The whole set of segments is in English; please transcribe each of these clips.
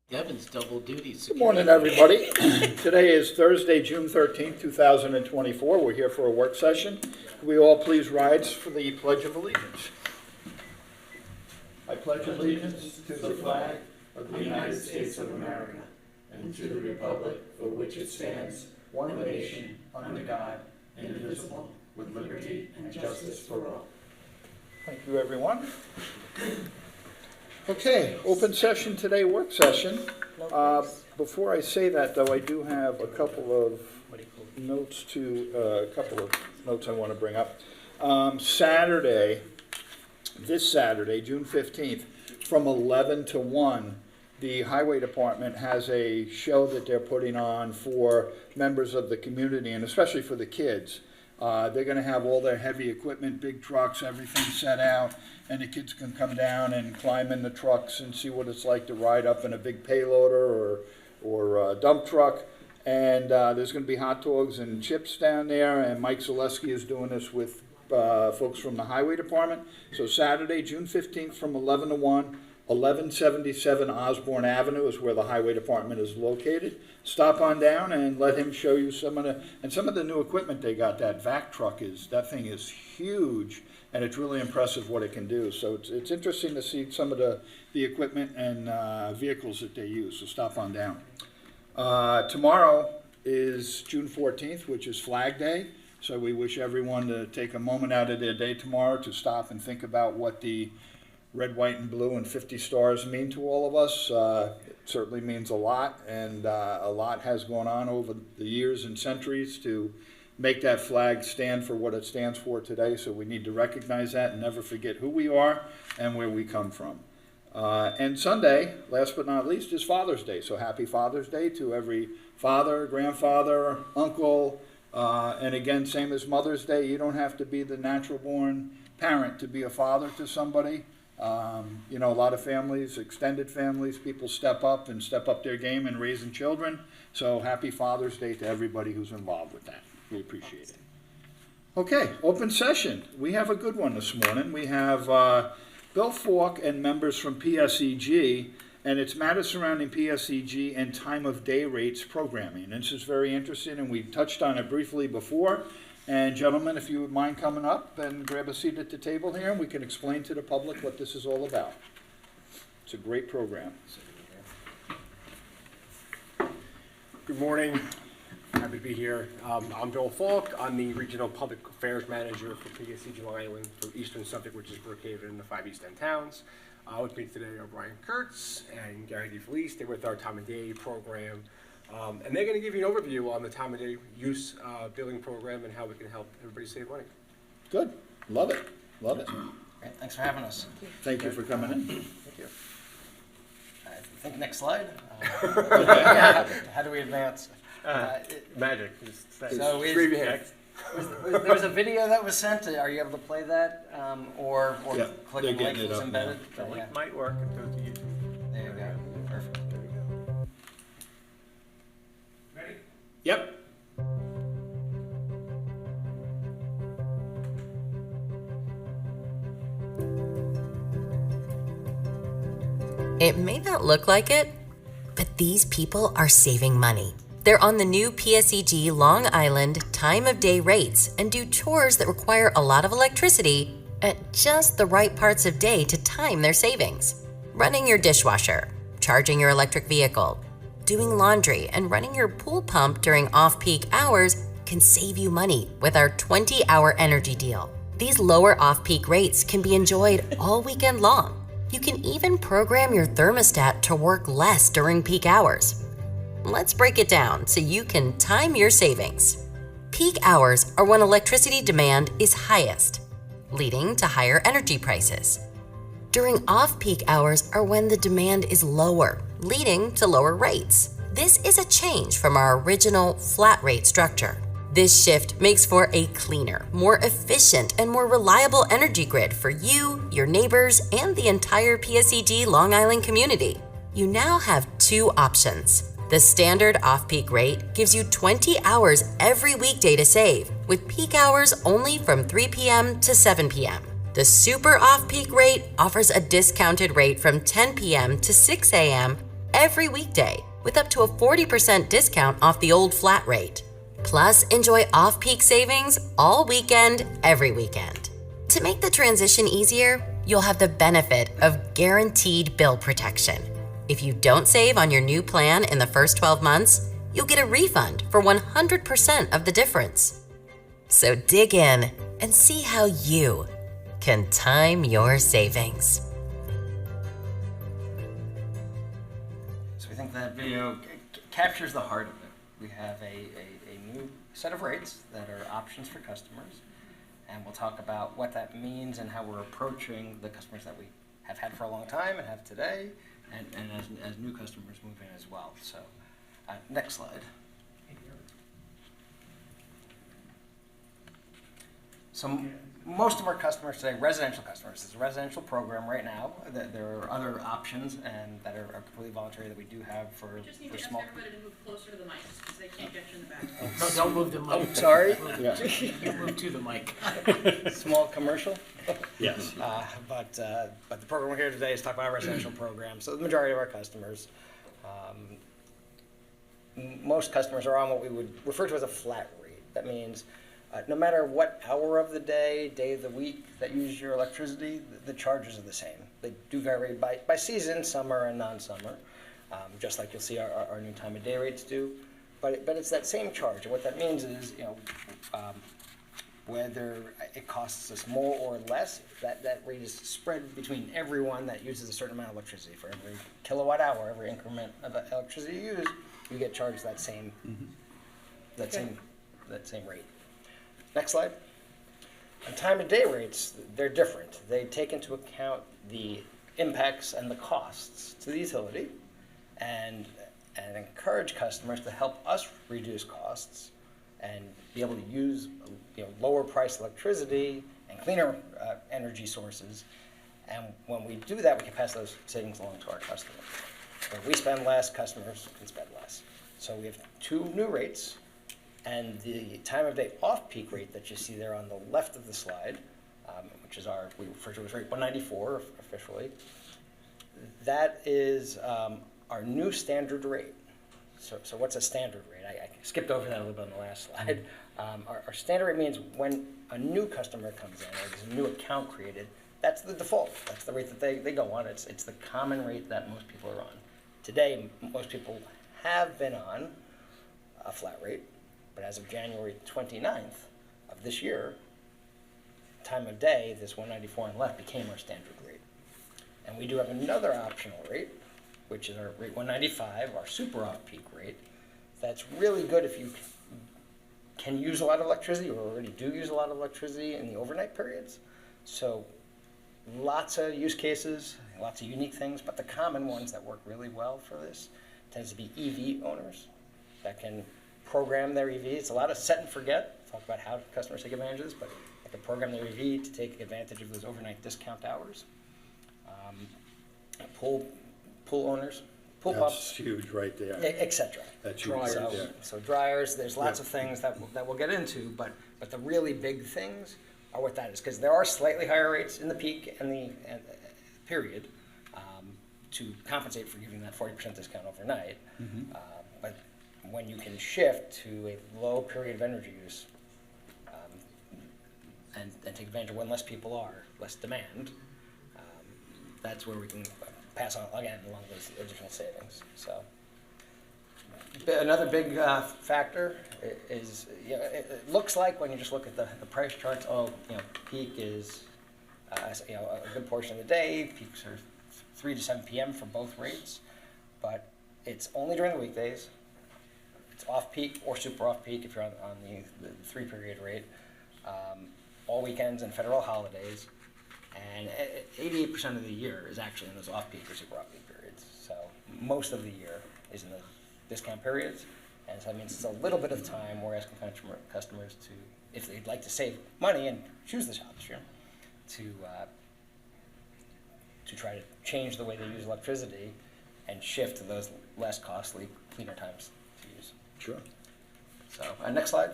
Kevin's double duty. Good morning, everybody. Today is Thursday, June 13th, 2024. We're here for a work session. Can we all please rise for the Pledge of Allegiance? I pledge allegiance to the flag of the United States of America and to the republic for which it stands, one nation, under God, indivisible, with liberty and justice for all. Thank you, everyone. Okay, open session today, work session. Before I say that, though, I do have a couple of notes I want to bring up. This Saturday, June 15th, from 11 to 1, the Highway Department has a show that they're putting on for members of the community, and especially for the kids. They're going to have all their heavy equipment, big trucks, everything set out, and the kids can come down and climb in the trucks and see what it's like to ride up in a big payloader or dump truck. And there's going to be hot dogs and chips down there, and Mike Zaleski is doing this with folks from the Highway Department. So Saturday, June 15th from 11 to 1, 1177 Osborne Avenue is where the Highway Department is located. Stop on down and let him show you some of the new equipment they got. That vac truck that thing is huge, and it's really impressive what it can do. So it's interesting to see some of the equipment and vehicles that they use. So stop on down. Tomorrow is June 14th, which is Flag Day. So we wish everyone to take a moment out of their day tomorrow to stop and think about what the red, white, and blue and 50 stars mean to all of us. It certainly means a lot, and a lot has gone on over the years and centuries to make that flag stand for what it stands for today. So we need to recognize that and never forget who we are and where we come from. And Sunday, last but not least, is Father's Day. So happy Father's Day to every father, grandfather, uncle, and again, same as Mother's Day, you don't have to be the natural-born parent to be a father to somebody. A lot of families, extended families, people step up their game in raising children. So happy Father's Day to everybody who's involved with that. We appreciate it. Okay, open session. We have a good one this morning. We have Bill Faulk and members from PSEG, and it's matters surrounding PSEG and time of day rates programming. And this is very interesting, and we touched on it briefly before. And gentlemen, if you would mind coming up and grab a seat at the table here, and we can explain to the public what this is all about. It's a great program. Good morning. Happy to be here. I'm Bill Faulk. I'm the Regional Public Affairs Manager for PSEG Long Island for Eastern Suffolk, which is located in the 5 East End towns. With me today are Brian Kurtz and Gary DeFelice. They're with our time of day program. And they're going to give you an overview on the time of day use billing program and how we can help everybody save money. Good. Love it. Love it. Great. Thanks for having us. Thank you for coming in. Thank you. I think next slide. Yeah, how do we advance? Magic. So there was a video that was sent. Are you able to play that? Or Yeah, clicking they're link getting it was up embedded? The Yeah. link might work and go to YouTube. There you go. Perfect. Ready? Yep. It may not look like it, but these people are saving money. They're on the new PSEG Long Island time of day rates and do chores that require a lot of electricity at just the right parts of day to time their savings. Running your dishwasher, charging your electric vehicle, doing laundry, and running your pool pump during off-peak hours can save you money with our 20-hour energy deal. These lower off-peak rates can be enjoyed all weekend long. You can even program your thermostat to work less during peak hours. Let's break it down so you can time your savings. Peak hours are when electricity demand is highest, leading to higher energy prices. During off-peak hours are when the demand is lower, leading to lower rates. This is a change from our original flat rate structure. This shift makes for a cleaner, more efficient, and more reliable energy grid for you, your neighbors, and the entire PSEG Long Island community. You now have two options. The standard off-peak rate gives you 20 hours every weekday to save, with peak hours only from 3 p.m. to 7 p.m. The super off-peak rate offers a discounted rate from 10 p.m. to 6 a.m. every weekday with up to a 40% discount off the old flat rate. Plus, enjoy off-peak savings all weekend, every weekend. To make the transition easier, you'll have the benefit of guaranteed bill protection. If you don't save on your new plan in the first 12 months, you'll get a refund for 100% of the difference. So dig in and see how you can time your savings. So we think that video captures the heart of it. We have a new set of rates that are options for customers, and we'll talk about what that means and how we're approaching the customers that we have had for a long time and have today, and as new customers move in as well. So next slide. So most of our customers today, residential customers, it's a residential program right now. There are other options and that are completely voluntary that we do have for Just need to ask small. everybody to move closer to the mic, just because they can't get you in the back. No, don't move the mic. Oh, sorry. You move to the mic. Small commercial. Yes. But the program we're here today is talking about our residential program. So the majority of our customers, most customers are on what we would refer to as a flat rate. That means no matter what hour of the day, day of the week that you use your electricity, the charges are the same. They do vary by season, summer and non-summer, just like you'll see our new time of day rates do. But it's that same charge. And what that means is, whether it costs us more or less, that rate is spread between everyone that uses a certain amount of electricity. For every kilowatt hour, every increment of electricity you use, you get charged that same rate. Next slide. And time of day rates, they're different. They take into account the impacts and the costs to the utility and encourage customers to help us reduce costs and be able to use lower price electricity and cleaner energy sources. And when we do that, we can pass those savings along to our customers. When we spend less, customers can spend less. So we have two new rates. And the time of day off-peak rate that you see there on the left of the slide, which is we refer to as rate 194 officially, that is our new standard rate. So what's a standard rate? I skipped over that a little bit on the last slide. Our standard rate means when a new customer comes in, or there's a new account created, that's the default. That's the rate that they go on. It's the common rate that most people are on. Today, most people have been on a flat rate. But as of January 29th of this year, time of day, this 194 and left became our standard rate. And we do have another optional rate, which is our rate 195, our super off-peak rate. That's really good if you can use a lot of electricity or already do use a lot of electricity in the overnight periods. So lots of use cases, lots of unique things, but the common ones that work really well for this tends to be EV owners that can program their EV. It's a lot of set and forget. Talk about how customers take advantage of this, but they can program their EV to take advantage of those overnight discount hours. Pool owners, pool That's pumps, huge right there. etc. That's huge right there. So dryers. There's lots of things that we'll get into, but the really big things are what that is, because there are slightly higher rates in the peak and the period to compensate for giving that 40% discount overnight. But when you can shift to a low period of energy use and take advantage of when less people are, less demand, that's where we can pass on, again, along those additional savings. So another big factor is, it looks like when you just look at the price charts, peak is a good portion of the day. Peaks are 3 to 7 p.m. for both rates, but it's only during the weekdays. It's off-peak or super off-peak if you're on the 3-period rate, all weekends and federal holidays, and 88% of the year is actually in those off-peak or super off-peak periods. So most of the year is in those discount periods, and so that means it's a little bit of time we're asking customers to, if they'd like to save money and choose this option, to try to change the way they use electricity and shift to those less costly, cleaner times to use. Sure. So, next slide.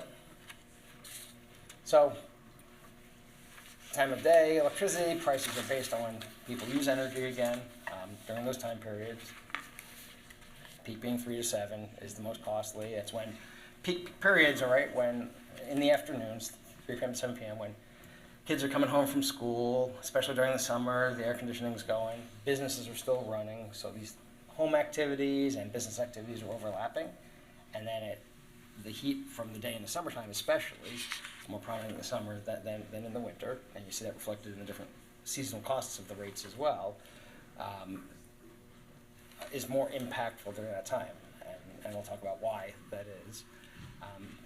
So, time of day, electricity prices are based on when people use energy again during those time periods. peak being 3 to 7 is the most costly. It's when peak periods are right when in the afternoons, 3 p.m. to 7 p.m. when kids are coming home from school, especially during the summer, the air conditioning's going, businesses are still running, so these home activities and business activities are overlapping, and then the heat from the day in the summertime especially, is more prominent in the summer than in the winter, and you see that reflected in the different seasonal costs of the rates as well, is more impactful during that time, and we'll talk about why that is.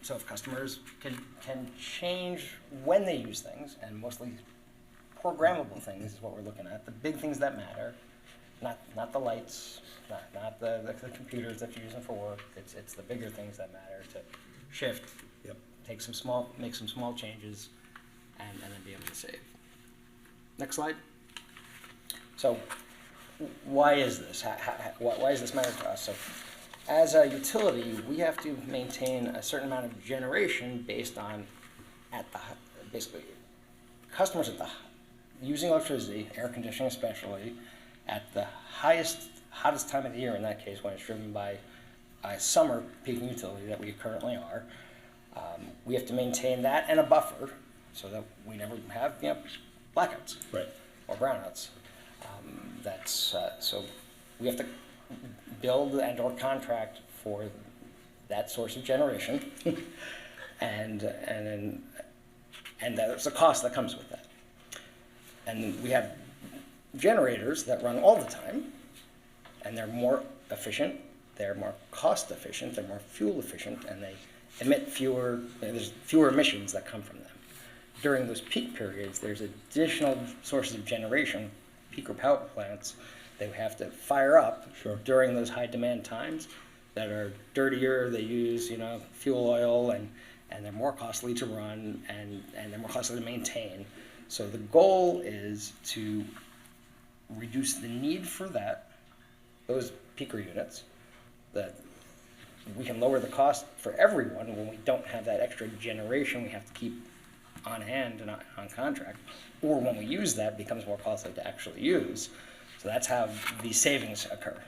So if customers can change when they use things, and mostly programmable things is what we're looking at, the big things that matter, not the lights, not the computers that you're using for work, it's the bigger things that matter to shift, make some small changes, and then be able to save. Next slide. So why is this? Why does this matter to us? So as a utility, we have to maintain a certain amount of generation based on basically customers using electricity, air conditioning especially, at the hottest time of the year in that case when it's driven by a summer peaking utility that we currently are. We have to maintain that and a buffer so that we never have blackouts or brownouts. So we have to build and or contract for that source of generation, and there's a cost that comes with that. And we have generators that run all the time, and they're more efficient, they're more cost efficient, they're more fuel efficient, and they emit there's fewer emissions that come from them. During those peak periods, there's additional sources of generation, peaker power plants, they have to fire up during those high demand times that are dirtier, they use fuel oil, and they're more costly to run, and they're more costly to maintain. So the goal is to reduce the need for those peaker units, that we can lower the cost for everyone when we don't have that extra generation we have to keep on hand and on contract, or when we use that, becomes more costly to actually use. So that's how these savings occur.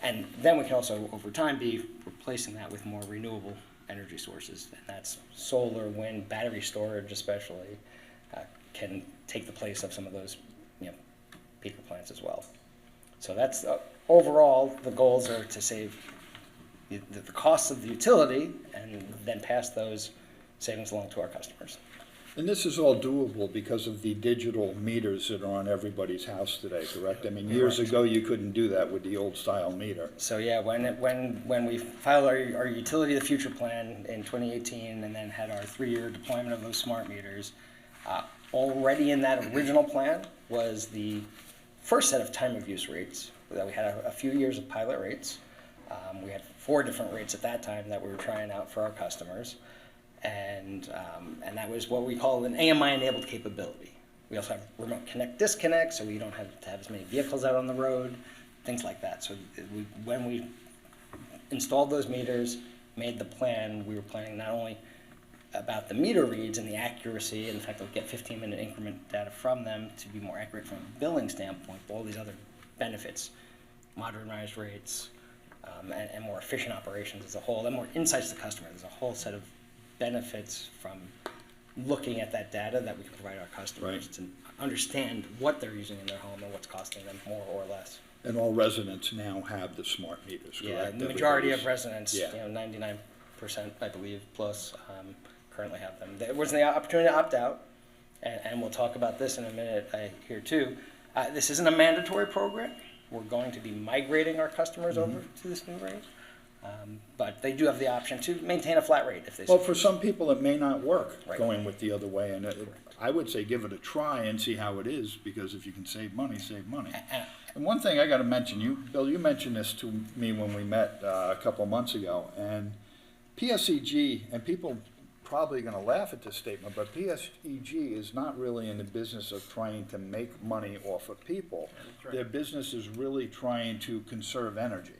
And then we can also, over time, be replacing that with more renewable energy sources, and that's solar, wind, battery storage especially, can take the place of some of those peaker plants as well. So that's overall, the goals are to save the costs of the utility and then pass those savings along to our customers. And this is all doable because of the digital meters that are on everybody's house today, correct? I mean, years ago, you couldn't do that with the old style meter. So yeah, when we filed our Utility of the Future plan in 2018 and then had our 3-year deployment of those smart meters, already in that original plan was the first set of time of use rates. That we had a few years of pilot rates. We had 4 different rates at that time that we were trying out for our customers. And that was what we call an AMI-enabled capability. We also have remote connect disconnect, so we don't have to have as many vehicles out on the road, things like that. So when we installed those meters, made the plan, we were planning not only about the meter reads and the accuracy, and in fact, we'll get 15-minute increment data from them to be more accurate from a billing standpoint, but all these other benefits, modernized rates, and more efficient operations as a whole, and more insights to customers. There's a whole set of benefits from looking at that data that we can provide our customers to understand what they're using in their home and what's costing them more or less. And all residents now have the smart meters, correct? Yeah, the majority of residents, 99%, I believe, plus currently have them. There was the opportunity to opt out, and we'll talk about this in a minute here too. This isn't a mandatory program. We're going to be migrating our customers over to this new rate. But they do have the option to maintain a flat rate if they Well, for some people, it may not work Right. with the other way. And I would say give it a try and see how it is, because if you can save money, save money. And one thing I got to mention, Bill, you mentioned this to me when we met a couple of months ago. And PSEG, and people probably going to laugh at this statement, but PSEG is not really in the business of trying to make money off of people. Right. Their business is really trying to conserve energy.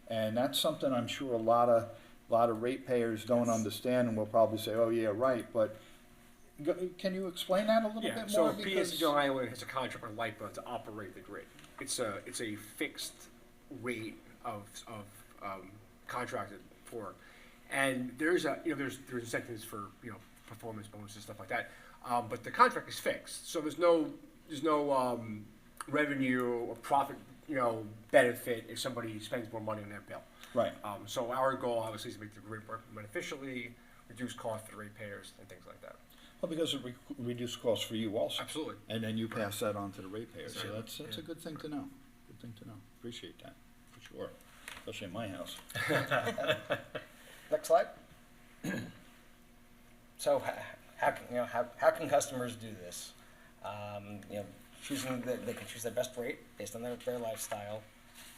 And that's something I'm sure a lot of ratepayers don't understand, and will probably say, oh yeah, right, but can you explain that a little bit more? So PSEG Long Island has a contract with LIPA to operate the grid. It's a fixed rate of contracted for. And there's incentives for, performance bonuses, stuff like that. But the contract is fixed, so there's no revenue or profit, benefit if somebody spends more money on their bill. Right. So our goal obviously is to make the grid work beneficially, reduce costs for the ratepayers and things like that. Well, because it reduces costs for you also. Absolutely. And then you pass that on to the ratepayers, so Exactly. that's a good thing to know. Good thing to know. Appreciate that, for sure, especially in my house. Next slide. So how can customers do this? They can choose their best rate based on their lifestyle,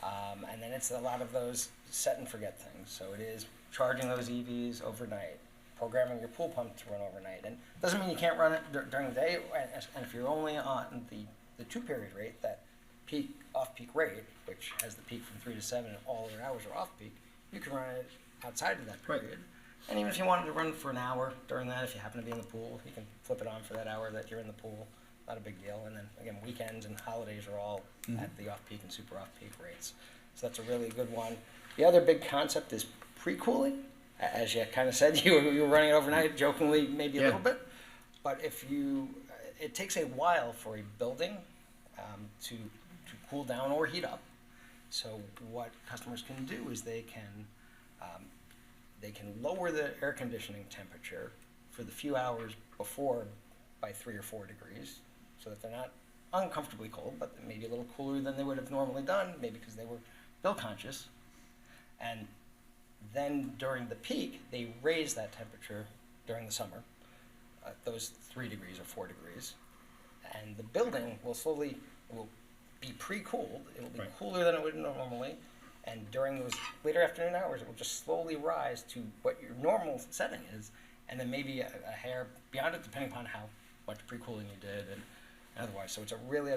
and then it's a lot of those set and forget things. So it is charging those EVs overnight, programming your pool pump to run overnight, and it doesn't mean you can't run it during the day. And if you're only on the 2-period rate, that peak off-peak rate, which has the peak from 3 to 7, and all your hours are off-peak, you can run it outside of that period. Right. And even if you wanted to run for an hour during that, if you happen to be in the pool, you can flip it on for that hour that you're in the pool. Not a big deal. And then again, weekends and holidays are all at the off-peak and super off-peak rates. So that's a really good one. The other big concept is pre-cooling. As you kind of said, you were running it overnight, jokingly, maybe a little bit. But it takes a while for a building to cool down or heat up. So what customers can do is they can lower the air conditioning temperature for the few hours before by 3 or 4 degrees, so that they're not uncomfortably cold, but maybe a little cooler than they would have normally done, maybe because they were bill conscious. And then during the peak, they raise that temperature during the summer, those 3 degrees or 4 degrees, and the building will be pre-cooled. It will be cooler than it would normally, and during those later afternoon hours, it will just slowly rise to what your normal setting is, and then maybe a hair beyond it, depending upon how much pre-cooling you did and otherwise. So it's a really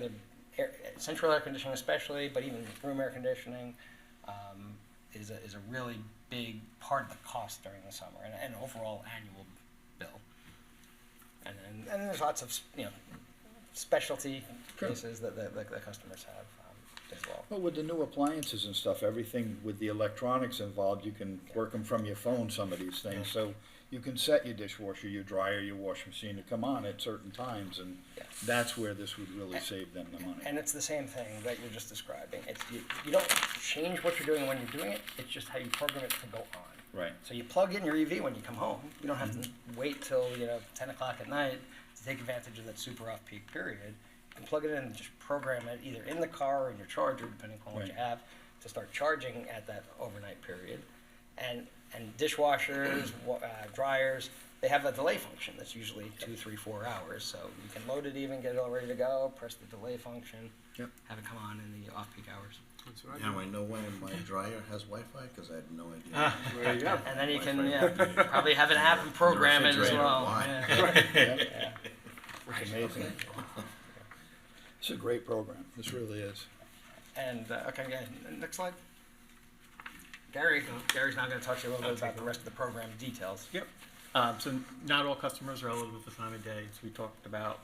central air conditioning especially, but even room air conditioning is a really big part of the cost during the summer and an overall annual bill. And then there's lots of specialty cases that the customers have as well. Well, with the new appliances and stuff, everything with the electronics involved, you can work them from your phone, some of these things. So you can set your dishwasher, your dryer, your washing machine to come on at certain times, and that's where this would really save them the money. And it's the same thing that you're just describing. It's you don't change what you're doing when you're doing it, it's just how you program it to go on. Right. So you plug in your EV when you come home. You don't have to wait till 10 o'clock at night to take advantage of that super off-peak period. You can plug it in and just program it either in the car or in your charger, depending upon what you have, to start charging at that overnight period. And dishwashers, dryers, they have a delay function that's usually 2, 3, 4 hours. So you can load it even, get it all ready to go, press the delay function, have it come on in the off-peak hours. That's what Now I know when my dryer has Wi-Fi because I had no idea. There you go. And then you can probably have an app and program it as refrigerator, well. why? It's amazing. It's a great program. This really is. And next slide. Gary's now going to talk to you a little bit about the rest of the program details. Yep. So not all customers are eligible for time of day. So we talked about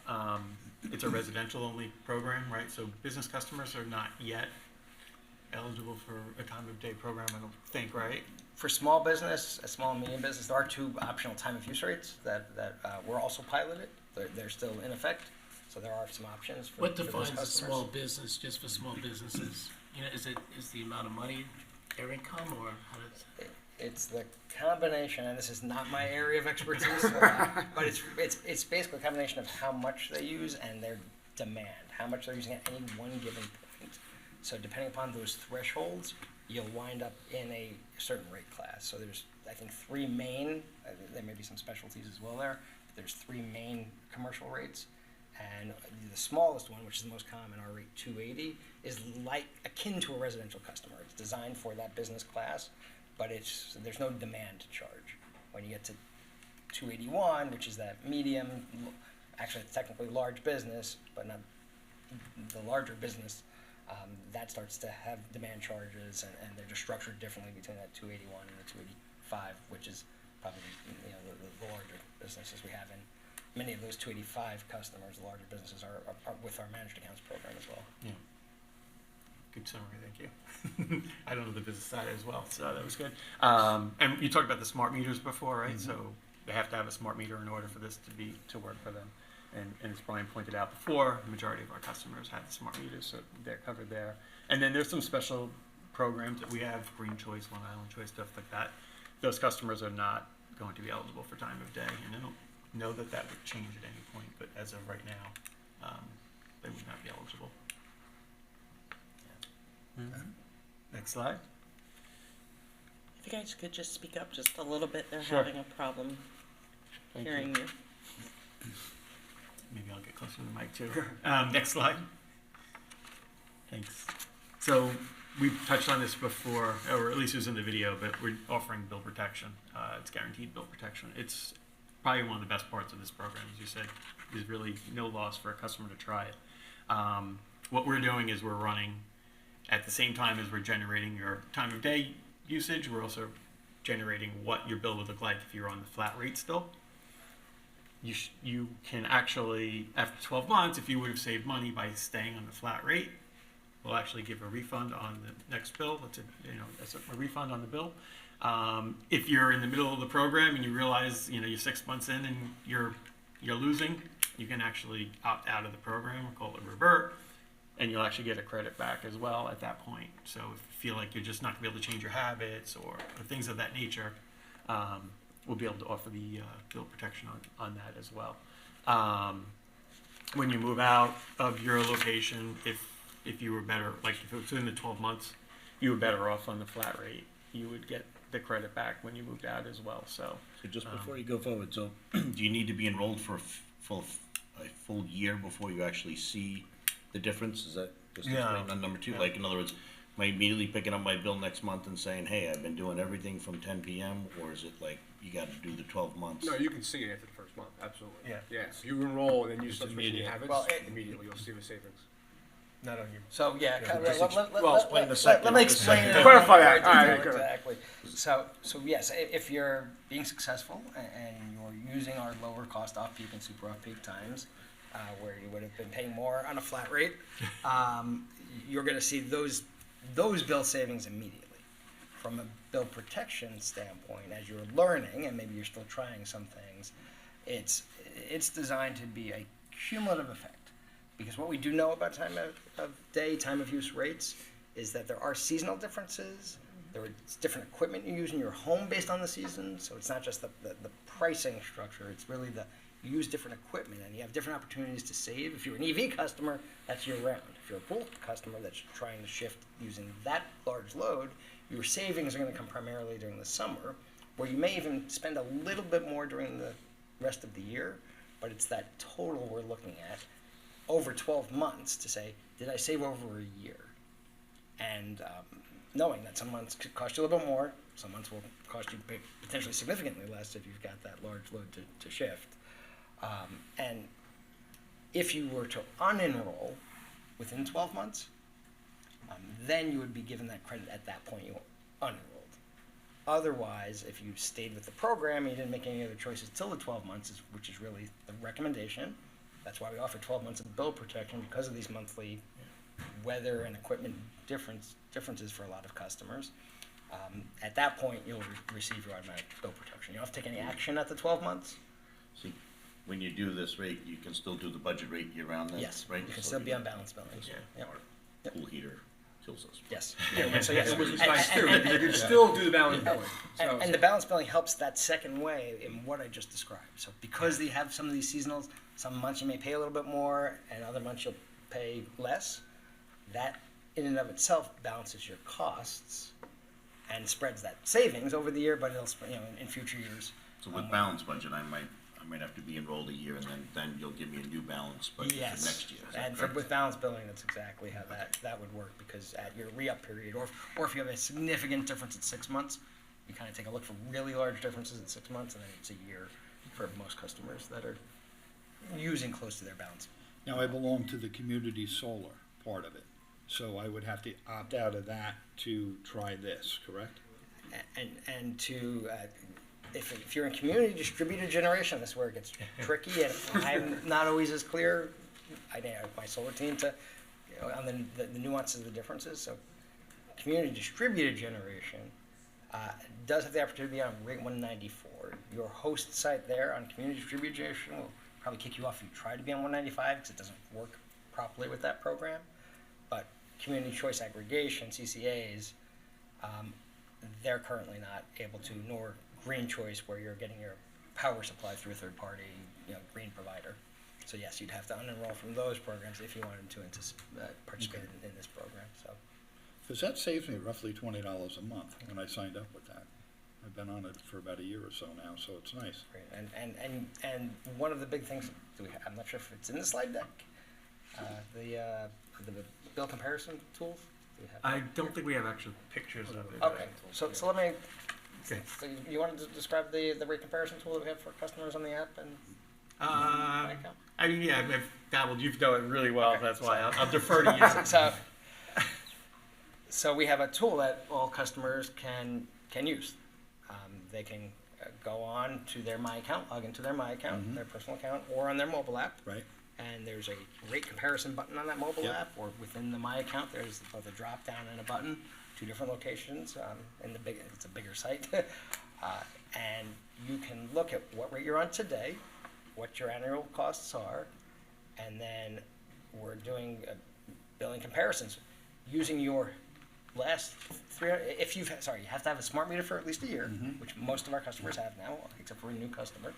it's a residential only program, right? So business customers are not yet eligible for a time of day program, I don't think, right? For small business, small and medium business, there are 2 optional time of use rates that were also piloted. They're still in effect, so there are some options for What those defines a customers. small business, just for small businesses? Is the amount of money their income, or how does? It's the combination, and this is not my area of expertise, but it's basically a combination of how much they use and their demand, how much they're using at any one given point. So depending upon those thresholds, you'll wind up in a certain rate class. So there's, I think, 3 main, there may be some specialties as well there, but there's 3 main commercial rates. And the smallest one, which is the most common, our rate 280, is akin to a residential customer. It's designed for that business class, but there's no demand to charge. When you get to 281, which is that medium, actually it's technically large business, but not the larger business, that starts to have demand charges, and they're just structured differently between that 281 and the 285, which is probably the larger businesses we have. And many of those 285 customers, the larger businesses, are with our managed accounts program as well. Yeah. good summary, thank you. I don't know the business side as well, so that was good. And you talked about the smart meters before, right? So they have to have a smart meter in order for this to work for them. And as Brian pointed out before, the majority of our customers have the smart meters, so they're covered there. And then there's some special programs that we have, Green Choice, Long Island Choice, stuff like that. Those customers are not going to be eligible for time of day, and I don't know that that would change at any point, but as of right now, they would not be eligible. Next slide. If you guys could just speak up just a little bit, they're Sure. having a problem Thank hearing you. Maybe I'll get closer to the mic too. Next slide. Thanks. So we've touched on this before, or at least it was in the video, but we're offering bill protection. It's guaranteed bill protection. It's probably one of the best parts of this program, as you said. There's really no loss for a customer to try it. What we're doing is we're running at the same time as we're generating your time of day usage. We're also generating what your bill would look like if you're on the flat rate still. You can actually, after 12 months, if you would have saved money by staying on the flat rate, we'll actually give a refund on the next bill. That's a refund on the bill. If you're in the middle of the program and you realize, you're 6 months in and you're losing, you can actually opt out of the program, or call it revert, and you'll actually get a credit back as well at that point. So if you feel like you're just not going to be able to change your habits or things of that nature, we'll be able to offer the bill protection on that as well. When you move out of your location, if you were better, like if it was within the 12 months, you were better off on the flat rate, you would get the credit back when you moved out as well. So just before you go forward, so do you need to be enrolled for a full year before you actually see the difference? Is that just explain on number 2? Like, in other words, am I immediately picking up my bill next month and saying, hey, I've been doing everything from 10 p.m., or is it like you got to do the 12 months? No, you can see it after the first month, absolutely. Yeah. Yeah, so you enroll and then you start switching immediate. habits, Well, immediately you'll see the savings. Not on you. So, yeah, Well, explain the second. let me explain it. Clarify that. in All right, detail, good. exactly. So yes, if you're being successful and you're using our lower cost off-peak and super off-peak times, where you would have been paying more on a flat rate, you're going to see those bill savings immediately. From a bill protection standpoint, as you're learning, and maybe you're still trying some things, it's designed to be a cumulative effect. Because what we do know about time of day, time of use rates, is that there are seasonal differences. There is different equipment you use in your home based on the season. So it's not just the pricing structure. It's really you use different equipment and you have different opportunities to save. If you're an EV customer, that's year round. If you're a pool customer that's trying to shift using that large load, your savings are going to come primarily during the summer, where you may even spend a little bit more during the rest of the year, but it's that total we're looking at over 12 months to say, did I save over a year? And knowing that some months could cost you a little bit more, some months will cost you potentially significantly less if you've got that large load to shift. And if you were to unenroll within 12 months, then you would be given that credit at that point you unenrolled. Otherwise, if you stayed with the program and you didn't make any other choices till the 12 months, which is really the recommendation. That's why we offer 12 months of bill protection, because of these monthly weather and equipment differences for a lot of customers. At that point, you'll receive your automatic bill protection. You don't have to take any action at the 12 months. See, when you do this rate, you can still do the budget rate year-round then, Yes, right? you can So still be you- on balance billing. Yeah, or pool heater kills us. Yes. Yeah, so yes. Which is nice too, you can still do the balance billing. And the balance billing helps that second way in what I just described. So because they have some of these seasonals, some months you may pay a little bit more, and other months you'll pay less. That in and of itself balances your costs and spreads that savings over the year, but it'll in future years. So with balance budget, I might have to be enrolled a year, and then you'll give me a new balance budget for next year. Is that And correct? with balance billing, that's exactly how that would work, because at your re-up period, or if you have a significant difference at 6 months, you kind of take a look for really large differences at 6 months, and then it's a year for most customers that are using close to their balance. Now, I belong to the community solar part of it, so I would have to opt out of that to try this, correct? And to, if you're in community distributed generation, this is where it gets tricky, and I'm not always as clear. I need my solar team to on the nuances of the differences. So community distributed generation does have the opportunity to be on rate 194. Your host site there on community distributed generation will probably kick you off if you try to be on 195 because it doesn't work properly with that program. But community choice aggregation, CCAs, they're currently not able to, nor green choice where you're getting your power supply through a third party, green provider. So yes, you'd have to unenroll from those programs if you wanted to participate in this program. So, Because that saves me roughly $20 a month when I signed up with that. I've been on it for about a year or so now, so it's nice. great. And one of the big things I'm not sure if it's in the slide deck, the bill comparison tools. Do you have I don't think we have actual pictures of it. Okay, so let me. Okay. So you wanted to describe the rate comparison tool that we have for customers on the app and. I mean, yeah, I've dabbled. You've done it really well. That's why I'll defer to you. So we have a tool that all customers can use. They can go on to their My Account, log into their My Account, their personal account, or on their mobile app. Right. And there's a rate comparison button on that mobile Yep. app, or within the My Account, there's both a drop down and a button, 2 different locations. It's a bigger site, and you can look at what rate you're on today, what your annual costs are, and then we're doing billing comparisons using your last 3. You have to have a smart meter for at least a year, which most of our customers have now, except for a new customer.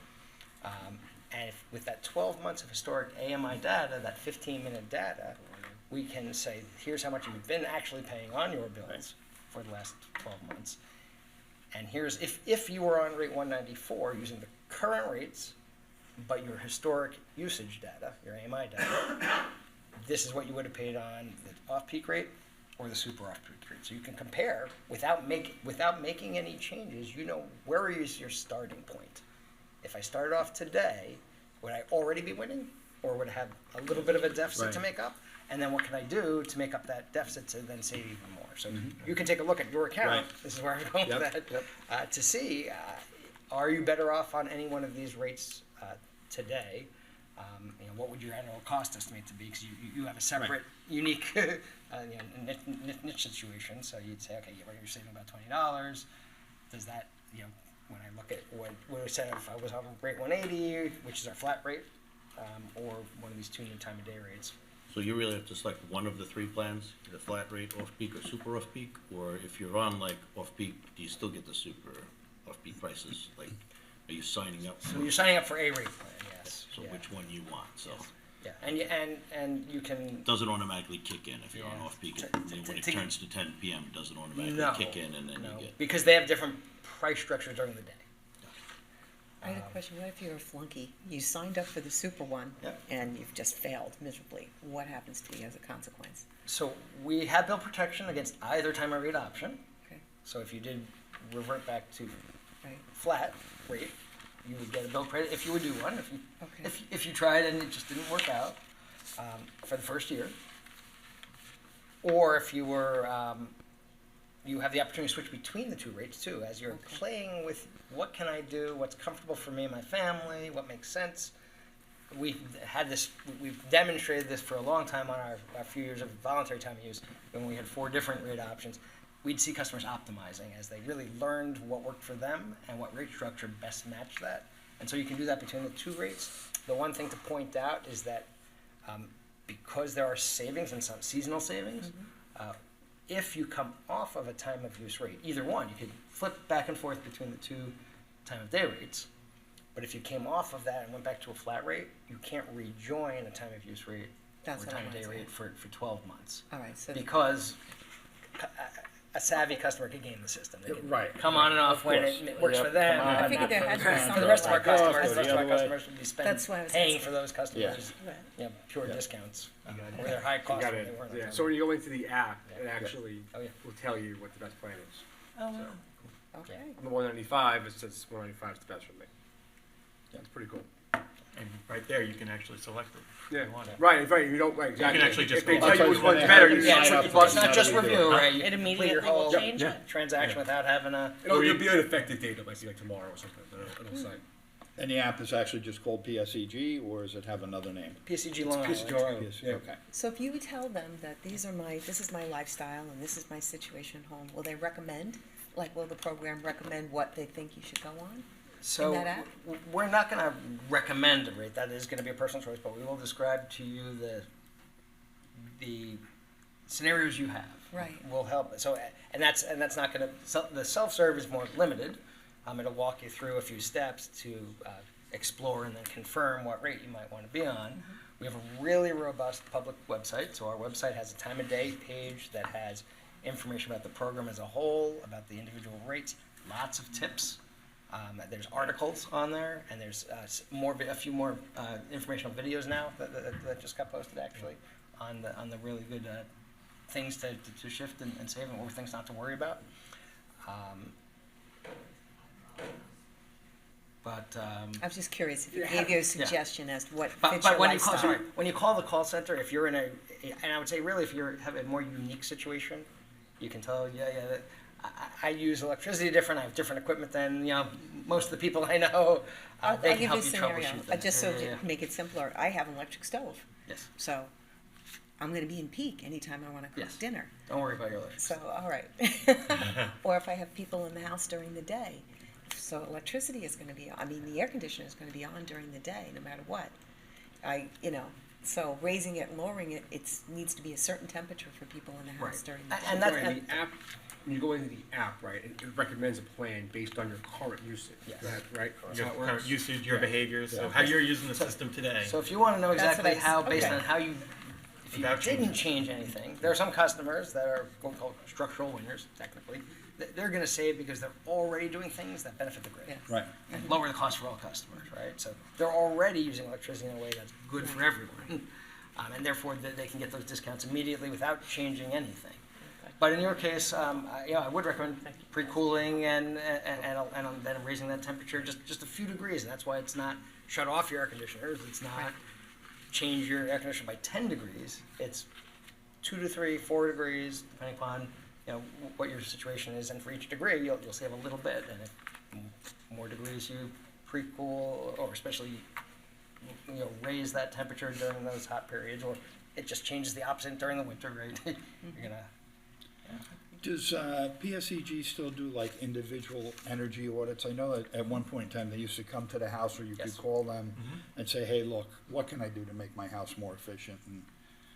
And with that 12 months of historic AMI data, that 15-minute data, we can say, here's how much you've been actually paying on your bills for the last 12 months. And here's, if you were on rate 194 using the current rates, but your historic usage data, your AMI data, this is what you would have paid on the off-peak rate or the super off-peak rate. So you can compare without making any changes. Where is your starting point? If I started off today, would I already be winning, or would I have a little bit of a deficit to make up? And then what can I do to make up that deficit to then save even more? So you can take a look at your account. Right. This is where I'm going with that, to see, are you better off on any one of these rates today? What would your annual cost estimate to be? Because you have a separate, unique niche situation. So you'd say, okay, you're saving about $20. Does that, when I look at what we said, if I was on rate 180, which is our flat rate, or one of these 2 new time of day rates. So you really have to select one of the 3 plans, the flat rate, off-peak, or super off-peak? Or if you're on like off-peak, do you still get the super off-peak prices? Like, are you signing up? So you're signing up for a rate plan, yes. So which one you want, so. Yeah, and you can. Does it automatically kick in if you're on off-peak? When it turns to 10 p.m., does it automatically kick in and then you get? Because they have different price structures during the day. I had a question. What if you're a flunky? You signed up for the super one, and you've just failed miserably. What happens to you as a consequence? So we have bill protection against either time of rate option. Okay. So if you did revert back to Right. flat rate, you would get a bill credit if you would do one. Okay. If you tried and it just didn't work out for the first year, or if you were you have the opportunity to switch between the 2 rates too, as you're playing with what can I do, what's comfortable for me and my family, what makes sense. We've demonstrated this for a long time on our few years of voluntary time use, when we had 4 different rate options. We'd see customers optimizing as they really learned what worked for them and what rate structure best matched that. And so you can do that between the 2 rates. The one thing to point out is that because there are savings and some seasonal savings, if you come off of a time of use rate, either one, you could flip back and forth between the 2 time of day rates. But if you came off of that and went back to a flat rate, you can't rejoin a time of use rate That's or what I time of day wanted to rate for 12 months. All right. So Because a savvy customer could game the system. They could Right. come on and off when it works for them. come on. I figured there had to be For something the rest of our like that. customers, Go the rest of the our other way. customers would be That's why I was paying asking. for those customers, Right. pure discounts, or their high You cost got when they it. weren't. Yeah. So when you go into the app, it actually Oh, yeah. will tell you what the best plan is. Oh, wow. Okay. On the 195, it says 195 is the best for me. That's pretty cool. And right there, you can actually select it. Yeah. You want it. Right. You don't. Right. Exactly. actually just if they go- tell you which That's one's what better, they you have. sign up. It's not just review, right? You It complete immediately your will whole change it. transaction without having a. It'll be an effective date, like tomorrow or something. It'll sign. And the app is actually just called PSEG, or does it have another name? PSEG Long Island. PSEG, okay. So if you tell them that this is my lifestyle and this is my situation at home, will they recommend, like, will the program recommend what they think you should go on? So In that app? we're not going to recommend a rate. That is going to be a personal choice, but we will describe to you the scenarios you have. Right. Will help. So and that's not going to. The self-serve is more limited. It'll walk you through a few steps to explore and then confirm what rate you might want to be on. Mm-hmm. We have a really robust public website. So our website has a time of day page that has information about the program as a whole, about the individual rates, lots of tips. There's articles on there, and there's a few more informational videos now that just got posted actually on the really good things to shift and save and things not to worry about. I was just curious if it gave you a suggestion as to what fits But your when lifestyle. when you call the call center, if you're in and I would say really if you have a more unique situation, you can tell, I use electricity different, I have different equipment than, most of the people I know. I'll They give can you a help you scenario, troubleshoot things. just so Yeah. to make it simpler. I have an electric stove, Yes, so I'm going to be in peak anytime I want to cook Yes. dinner. don't worry about your electricity. So, all right. Or if I have people in the house during the day. So electricity is going to be, the air conditioner is going to be on during the day, no matter what. So raising it and lowering it, it needs to be a certain temperature for people in the house Right. during the day. And Right, and the app, when you go into the app, right, it recommends a plan based on your current usage. Yes. Right? That's Your how it current works. usage, your behaviors, so how you're using the system today. So if you want to know That's what exactly I- how, based okay. on how you, if you Without didn't changing. change anything, there are some customers that are what we call structural winners, technically. They're going to save because they're already doing things that benefit the grid. Yes. Right. And lower the cost for all customers, right? So they're already using electricity in a way that's good for everyone. And therefore, they can get those discounts immediately without changing anything. But in your case, I would recommend pre-cooling and then raising that temperature just a few degrees. And that's why it's not shut off your air conditioners. It's not change your air conditioner by 10 degrees. It's 2 to 3, 4 degrees, depending upon what your situation is. And for each degree, you'll save a little bit. And if more degrees you pre-cool, or especially raise that temperature during those hot periods, or it just changes the opposite during the winter, right? You're gonna. Does PSEG still do like individual energy audits? I know that at one point in time they used to come to the house, or you Yes. could call them and say, hey, look, what can I do to make my house more efficient? And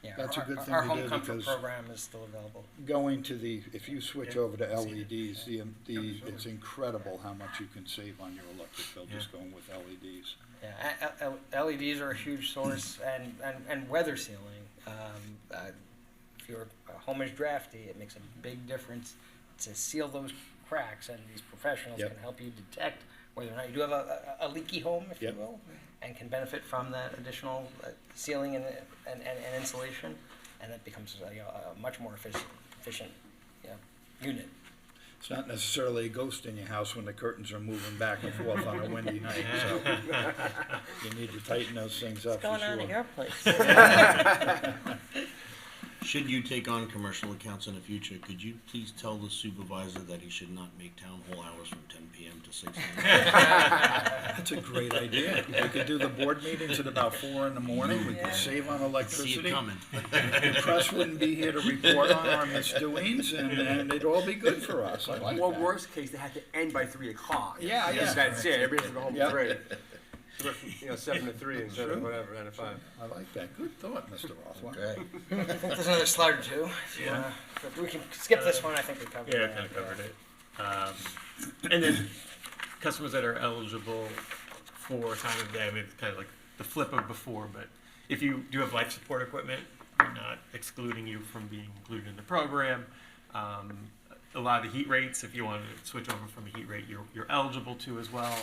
Yeah, that's a good thing our to home do, comfort because program is still available. going to if you switch over to LEDs, it's incredible how much you can save on your electric bill just going with LEDs. Yeah, LEDs are a huge source, and weather sealing. If your home is drafty, it makes a big difference to seal those cracks, and these professionals Yep. can help you detect whether or not you do have a leaky home, if Yep. you will, and can benefit from that additional sealing and insulation, and it becomes a much more efficient unit. It's not necessarily a ghost in your house when the curtains are moving back and forth on a windy night, so you need to tighten those things up What's for going on at sure. your place? Should you take on commercial accounts in the future, could you please tell the supervisor that he should not make town hall hours from 10 p.m. to 6 a.m.? That's a great idea. We could do the board meetings at about 4 in the morning. We could save on See electricity. it coming. The press wouldn't be here to report on our misdoings, and it'd all be good for us. I like Well, that. worst case, they have to end by 3 o'clock. Yeah, yeah. That's it. Everybody has to go home Yeah. at 3. So, 7 to 3 instead of whatever, 9 to 5. I like that. Good thought, Mr. Rothwell. I think there's another slide or two. If you wanna, but we can skip this one. I think we covered Yeah, I that. kind of covered it. And then customers that are eligible for time of day, it's kind of like the flip of before, but if you do have life support equipment, we're not excluding you from being included in the program. A lot of the heat rates, if you want to switch over from a heat rate, you're eligible to as well.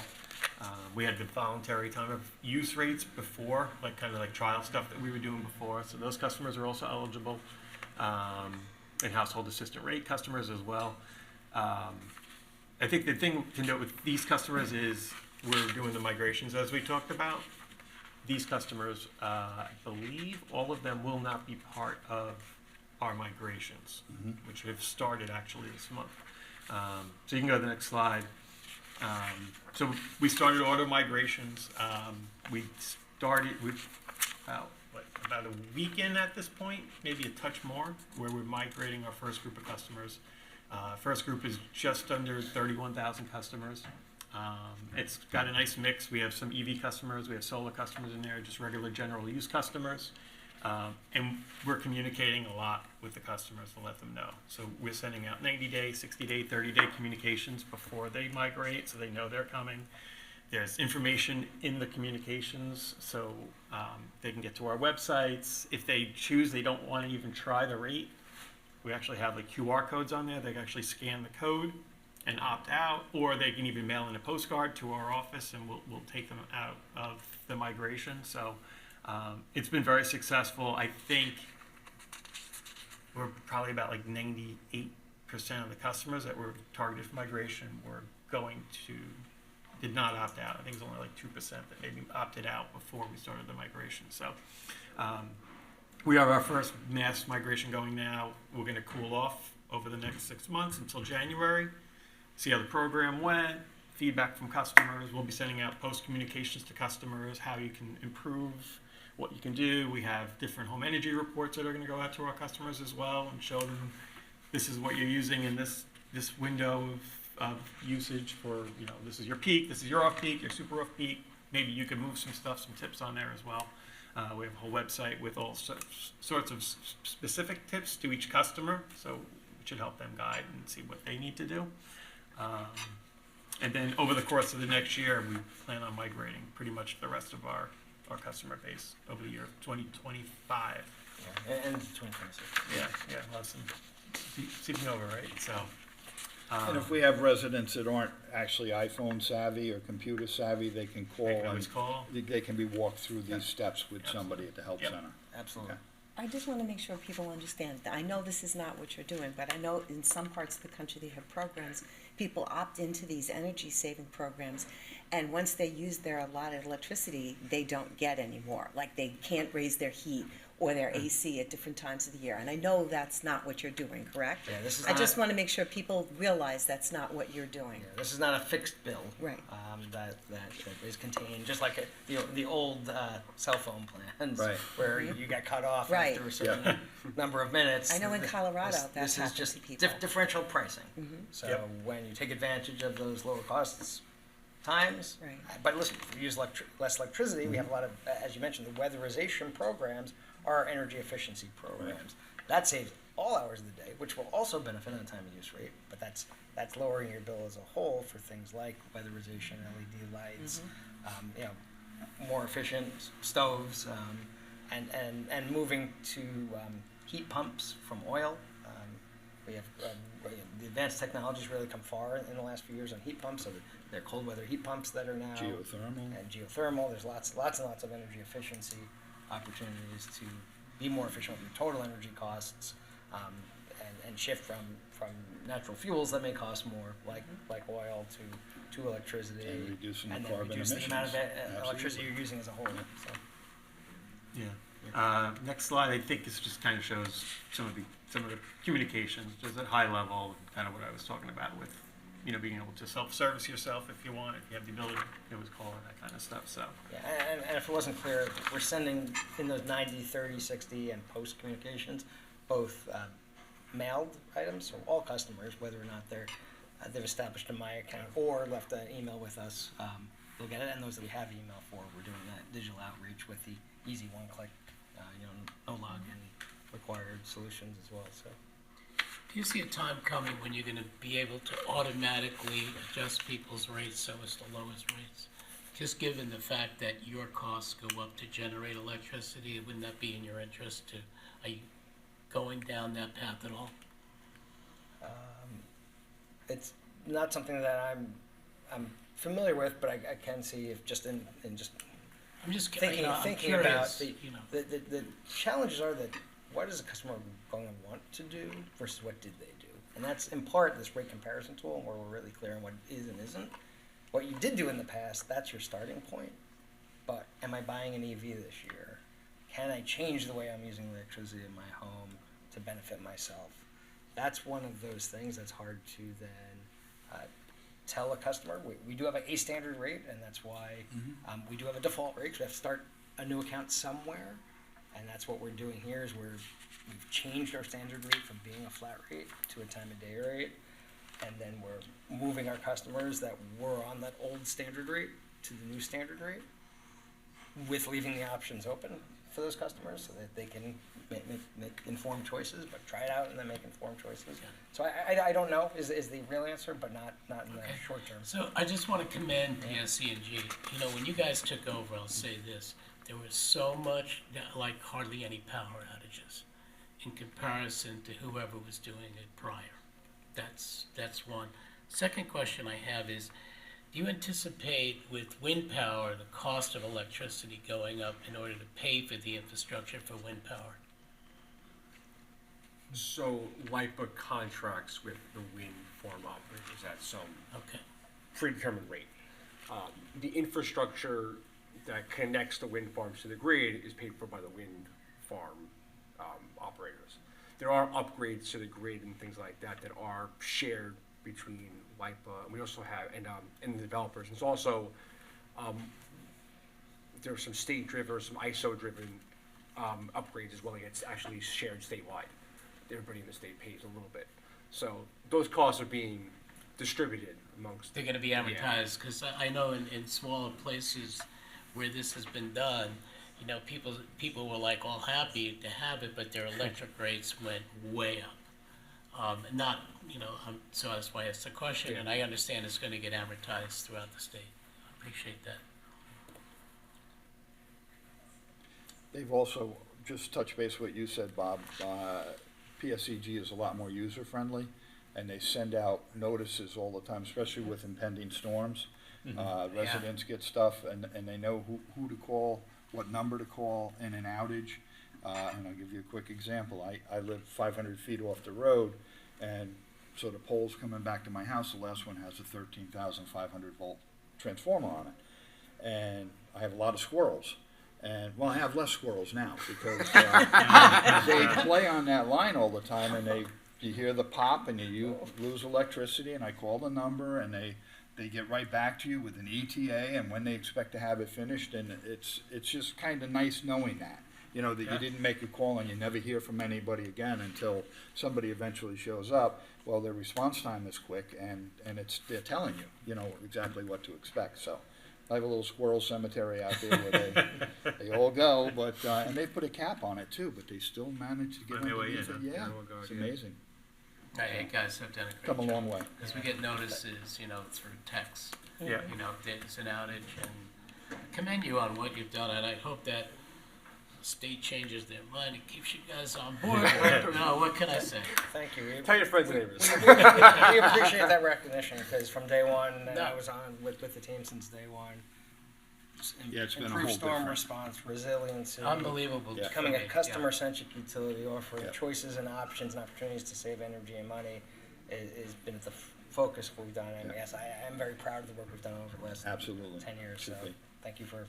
We had the voluntary time of use rates before, kind of trial stuff that we were doing before, so those customers are also eligible. And household assistant rate customers as well. I think the thing to note with these customers is we're doing the migrations as we talked about. These customers, I believe all of them will not be part of our migrations, which have started actually this month. So you can go to the next slide. So we started auto migrations. We started about a weekend at this point, maybe a touch more, where we're migrating our first group of customers. First group is just under 31,000 customers. It's got a nice mix. We have some EV customers, we have solar customers in there, just regular general use customers. And we're communicating a lot with the customers to let them know. So we're sending out 90-day, 60-day, 30-day communications before they migrate, so they know they're coming. There's information in the communications, so they can get to our websites. If they choose, they don't want to even try the rate, we actually have like QR codes on there. They can actually scan the code and opt out, or they can even mail in a postcard to our office, and we'll take them out of the migration. So it's been very successful. I think we're probably about like 98% of the customers that were targeted for migration were did not opt out. I think it's only like 2% that maybe opted out before we started the migration. So we have our first mass migration going now. We're going to cool off over the next 6 months until January, see how the program went, feedback from customers. We'll be sending out post communications to customers, how you can improve, what you can do. We have different home energy reports that are going to go out to our customers as well and show them this is what you're using in this window of usage for, this is your peak, this is your off-peak, your super off-peak. Maybe you could move some tips on there as well. We have a whole website with all sorts of specific tips to each customer, so it should help them guide and see what they need to do. And then over the course of the next year, we plan on migrating pretty much the rest of our customer base over the year of 2025. Yeah, and 2026. Yeah, less than seeping over, right? So. And if we have residents that aren't actually iPhone savvy or computer savy, they can call. They can always call. They can be walked through these steps with somebody at the help center. Absolutely. Okay. I just want to make sure people understand. I know this is not what you're doing, but I know in some parts of the country they have programs. People opt into these energy saving programs, and once they use their allotted electricity, they don't get any more. Like they can't raise their heat or their AC at different times of the year. And I know that's not what you're doing, correct? Yeah, this is I just want to make sure people realize that's not what you're doing. Yeah, this is not a fixed bill. Right. That is contained, just like the old cell phone plans, Right. where you got cut off Right. after a certain number of minutes. I know in Colorado that's this is happened just to people. differential pricing. So Yep. when you take advantage of those lower costs times, Right. But listen, if we use less electricity, we have a lot of, as you mentioned, the weatherization programs are energy efficiency programs. That saves all hours of the day, which will also benefit on the time of use rate, but that's lowering your bill as a whole for things like weatherization, LED lights, more efficient stoves, and moving to heat pumps from oil. We have the advanced technologies really come far in the last few years on heat pumps. So they're cold weather heat pumps that are now geothermal. There's lots and lots of energy efficiency opportunities to be more efficient with your total energy costs, and shift from natural fuels that may cost more, like oil, to electricity, And reducing the then carbon reduce the amount of emissions. electricity you're using as a whole. So. Yeah. Next slide, I think this just kind of shows some of the communications, just at high level, kind of what I was talking about with, being able to self-service yourself if you want, if you have the ability, you always call it, that kind of stuff. So. Yeah, and if it wasn't clear, we're sending in those 90, 30, 60, and post communications, both mailed items, so all customers, whether or not they've established a My account or left an email with us, they'll get it. And those that we have email for, we're doing that digital outreach with the easy one-click, no login required solutions as well. So. Do you see a time coming when you're going to be able to automatically adjust people's rates so as to lowest rates? Just given the fact that your costs go up to generate electricity, wouldn't that be in your interest are you going down that path at all? It's not something that I'm familiar with, but I can see if just in just I'm just thinking I'm about curious, the challenges are that what is a customer going to want to do versus what did they do? And that's in part this rate comparison tool where we're really clear on what is and isn't. What you did do in the past, that's your starting point. But am I buying an EV this year? Can I change the way I'm using electricity in my home to benefit myself? That's one of those things that's hard to then tell a customer, we do have a standard rate, and that's why we do have a default rate, 'cause we have to start a new account somewhere. And that's what we're doing here, is we've changed our standard rate from being a flat rate to a time of day rate. And then we're moving our customers that were on that old standard rate to the new standard rate, with leaving the options open for those customers so that they can make informed choices, but try it out and then make informed choices. So I don't know is the real answer, but not in the short term. So I just want to commend PSEG. You know, when you guys took over, I'll say this, there was so much, like hardly any power outages in comparison to whoever was doing it prior. That's one. Second question I have is, do you anticipate with wind power the cost of electricity going up in order to pay for the infrastructure for wind power? So LIPA contracts with the wind farm operators at some Okay. predetermined rate. The infrastructure that connects the wind farms to the grid is paid for by the wind farm operators. There are upgrades to the grid and things like that that are shared between LIPA, and we also have, and the developers. It's also, there's some state-driven or some ISO-driven upgrades as well. Like, it's actually shared statewide. Everybody in the state pays a little bit. So those costs are being distributed amongst. They're gonna be advertised, because I know in smaller places where this has been done, you know, people were like all happy to have it, but their electric rates went way up. Not, you know, so that's why I asked the question, and I understand it's gonna get advertised throughout the state. I appreciate that. They've also, just touch base what you said, Bob, PSEG is a lot more user-friendly, and they send out notices all the time, especially with impending storms. Residents get stuff, and they know who to call, what number to call in an outage. And I'll give you a quick example. I live 500 feet off the road, and so the pole's coming back to my house. The last one has a 13,500 volt transformer on it. And I have a lot of squirrels. And, well, I have less squirrels now because they play on that line all the time, and you hear the pop and you lose electricity, and I call the number, and they get right back to you with an ETA and when they expect to have it finished, and it's just kind of nice knowing that. You know, that you didn't make a call and you never hear from anybody again until somebody eventually shows up. Well, their response time is quick, and they're telling you, you know, exactly what to expect. So I have a little squirrel cemetery out there where they all go, but and they put a cap on it too, but they still manage to get underneath it. Yeah, it's amazing. Hey, guys have done a great Come a long way. Because we get notices, you know, through text. Yeah. You know, there's an outage, and I commend you on what you've done, and I hope that the state changes their mind and keeps you guys on board. No, what can I say? Thank you. Tell your friends and neighbors. We appreciate that recognition, because from day one, I was on with the team since day one. Yeah, it's been a Improved whole storm different. response, resiliency. Unbelievable. Yeah. Becoming to a me, customer-centric utility, offering Yeah. choices and options and opportunities to save energy and money has been the focus of what we've done. And yes, I am very proud of the work we've done over the last Absolutely. 10 years. So Should be. thank you for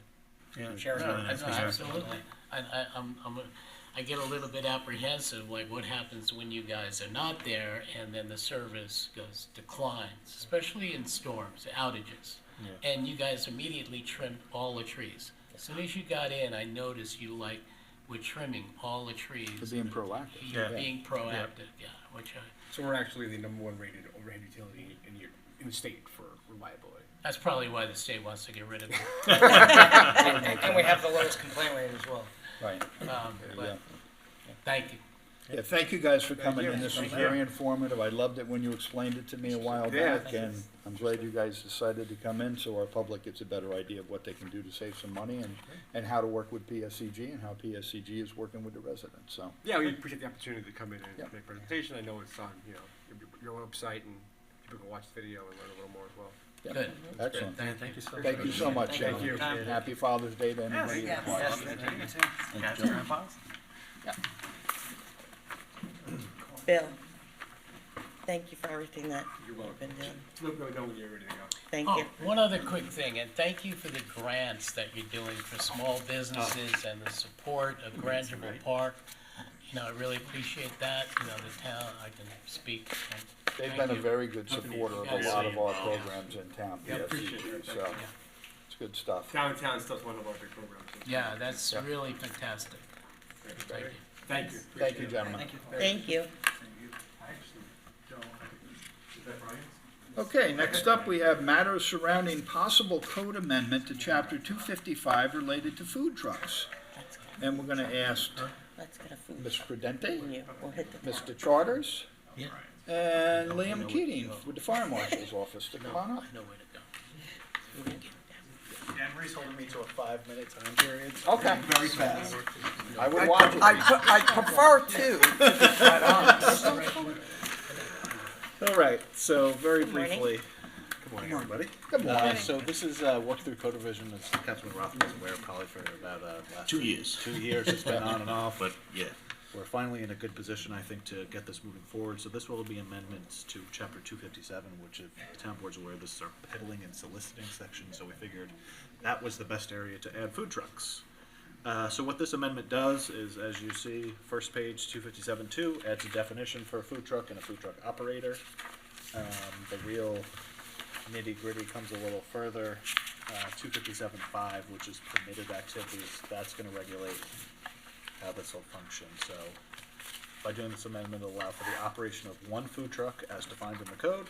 Yeah. sharing No, that. absolutely. I get a little bit apprehensive, like what happens when you guys are not there and then the service declines, especially in storms, outages. Yeah. And you guys immediately trimmed all the trees. As soon as you got in, I noticed you were trimming all the trees. For being proactive. You're Yeah. being proactive, yeah, which So we're actually the #1 rated overhead utility in the state for reliability. that's probably why the state wants to get rid of it. And we have the lowest complaint rate as well. Right. But thank you. Yeah, thank you guys for coming you. in. This was Thank you. very informative. I loved it when you explained it to me a while Yeah. back, and I'm glad you guys decided to come in so our public gets a better idea of what they can do to save some money and how to work with PSEG and how PSEG is working with the residents, so. Yeah, we appreciate the opportunity to come in and Yep. make a presentation. I know it's on, your website, and people can watch the video and learn a little more as well. yeah. Good. Excellent. Thank you so much. Thank you so much, Thank Shane. you. Happy Father's Day to anybody. Yes. Cats, grandpas? Bill, thank you for everything that You're you've welcome. been doing. Let me know when you're ready to go. Thank Oh, you. one other quick thing, and thank you for the grants that you're doing for small businesses and the support of Grangeville Park. You know, I really appreciate that. You know, the town, I can speak on They've Thank been a you. very good supporter of a guys. lot of our programs in town, Yeah, PSEG, appreciate it. so Yeah. it's good stuff. Downtown stuff's one of our big programs. Yeah, that's really fantastic. Thank you. Thank you. Thank you, gentlemen. Thank you. Okay, next up, we have matters surrounding possible code amendment to Chapter 255 related to food trucks. And we're going to ask Let's get a food. Ms. Prudenti, And you, we'll hit the top. Mr. Charters, Yeah, and Liam Keating with the Fire Marshal's office to come on up. I know where to go. Anne Marie's holding me to a 5-minute time period. Okay. Very fast. I would watch it. I prefer two, to be quite honest. All right, so very morning. briefly. Good morning, everybody. Good morning. So this is work through code revision, as Councilman Rothman is aware, probably for about last 2 years. 2 years. It's been on and off, But, yeah. we're finally in a good position, I think, to get this moving forward. So this will be amendments to Chapter 257, which, if the town board's aware, this is our peddling and soliciting section. So we figured that was the best area to add food trucks. So what this amendment does is, as you see, first page 257.2 adds a definition for a food truck and a food truck operator. The real nitty-gritty comes a little further. 257.5, which is permitted activities, that's going to regulate how this will function. So by doing this amendment, it'll allow for the operation of one food truck as defined in the code,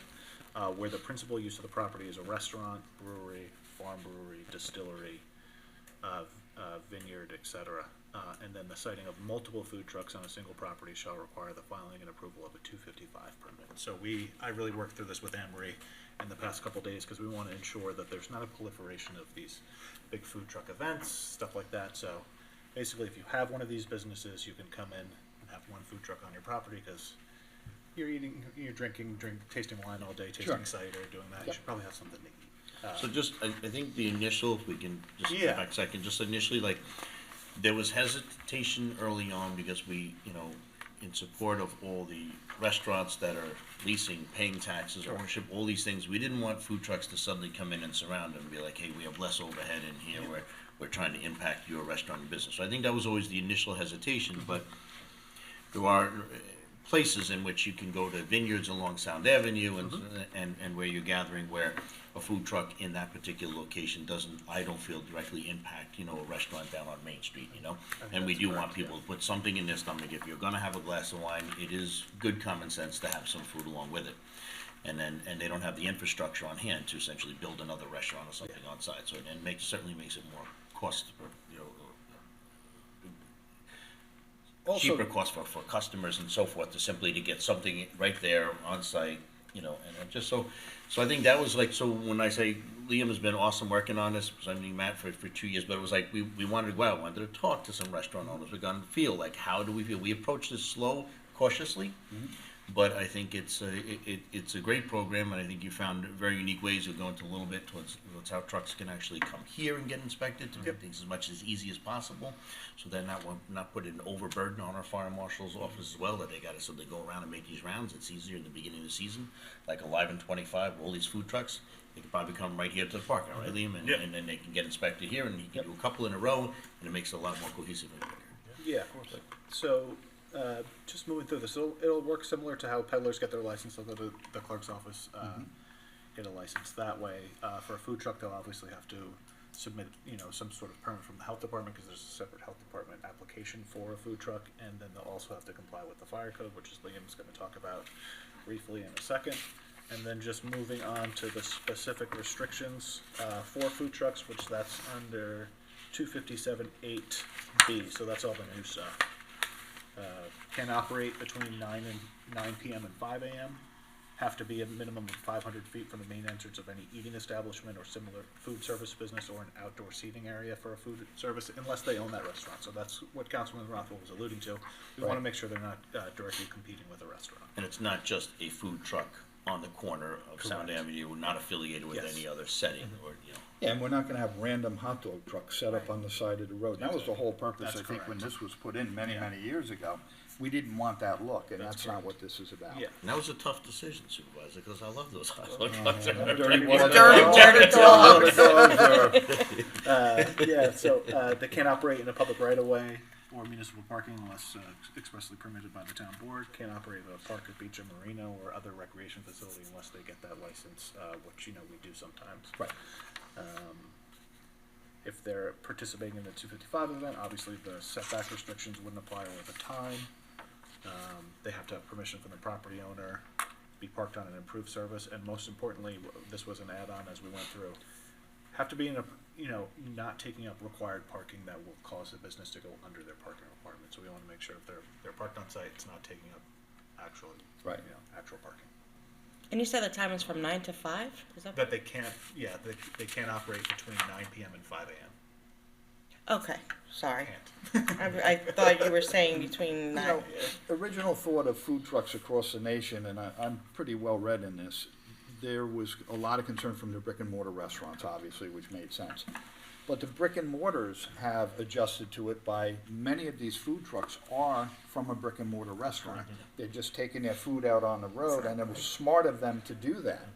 where the principal use of the property is a restaurant, brewery, farm brewery, distillery, vineyard, etc. And then the siting of multiple food trucks on a single property shall require the filing and approval of a 255 permit. So I really worked through this with Anne Marie in the past couple days because we want to ensure that there's not a proliferation of these big food truck events, stuff like that. So basically, if you have one of these businesses, you can come in and have one food truck on your property because you're tasting wine all day, tasting cider, doing that. You should probably have something to eat. So just, I think the initial, if we can just Yeah. go back a second, just initially, like, there was hesitation early on because we, in support of all the restaurants that are leasing, paying taxes, ownership, all these things, we didn't want food trucks to suddenly come in and surround them and be like, hey, we have less overhead in here, we're trying to impact your restaurant and business. So I think that was always the initial hesitation, but there are places in which you can go to vineyards along Sound Avenue and where you're gathering, where a food truck in that particular location doesn't, I don't feel, directly impact, a restaurant down on Main Street, And we do want people to put something in their stomach. If you're gonna have a glass of wine, it is good common sense to have some food along with it. And they don't have the infrastructure on hand to essentially build another restaurant or something on site. So it certainly makes it more cheaper cost for customers and so forth, to get something right there on site, and just so I think that was like, so when I say Liam has been awesome working on this, presenting Matt for 2 years, but it was like, we wanted to go out, wanted to talk to some restaurant owners, we're gonna feel like, how do we feel? We approached this slow, cautiously, but I think it's a great program, and I think you found very unique ways of going to a little bit towards how trucks can actually come here and get inspected to make things as much as easy as possible, so they're not put an overburden on our fire marshal's office as well, that they gotta simply go around and make these rounds. It's easier in the beginning of the season, like Alive in 25, all these food trucks, they could probably come right here to the parking lot, right, Liam? And then they can get inspected here, and you can do a couple in a row, and it makes it a lot more cohesive and quicker. Yeah, so just moving through this, it'll work similar to how peddlers get their license. They'll go to the clerk's office, get a license that way. For a food truck, they'll obviously have to submit, some sort of permit from the health department, because there's a separate health department application for a food truck, and then they'll also have to comply with the fire code, which is Liam's going to talk about briefly in a second. And then just moving on to the specific restrictions for food trucks, which that's under 257.8B. So that's all the new stuff. Can operate between 9 p.m. and 5 a.m. Have to be a minimum of 500 feet from the main entrance of any eating establishment or similar food service business, or an outdoor seating area for a food service, unless they own that restaurant. So that's what Councilman Rothwell was alluding to. We want to make sure they're not directly competing with a restaurant. And it's not just a food truck on the corner of Sound Avenue, not affiliated with any other setting, or, Yeah, and we're not gonna have random hot dog trucks set up on the side of the road. That was the whole purpose, That's I think, when correct. this was put in many years ago. We didn't want that look, and that's not what this is about. Yeah. And that was a tough decision, Supervisor, because I love those hot dog trucks. Dirty Yeah, so they can't operate in a public right of way or municipal parking unless expressly permitted by the town board. Can't operate a park or beach or marina or other recreation facility unless they get that license, which, we do sometimes. Right. If they're participating in the 255 event, obviously the setback restrictions wouldn't apply or the time. They have to have permission from the property owner, be parked on an improved service, and most importantly, this was an add-on as we went through, have to be in a, not taking up required parking that will cause the business to go under their parking requirements. So we want to make sure if they're parked on site, it's not taking up actual, Right. Actual parking. And you said the time is from 9 to 5? Is that? That they can't, they can't operate between 9 p.m. and 5 a.m. Okay, sorry. I thought you were saying between 9. Original thought of food trucks across the nation, and I'm pretty well read in this, there was a lot of concern from the brick and mortar restaurants, obviously, which made sense. But the brick and mortars have adjusted to it by, many of these food trucks are from a brick and mortar restaurant. They're just taking their food out on the road, and it was smart of them to do that.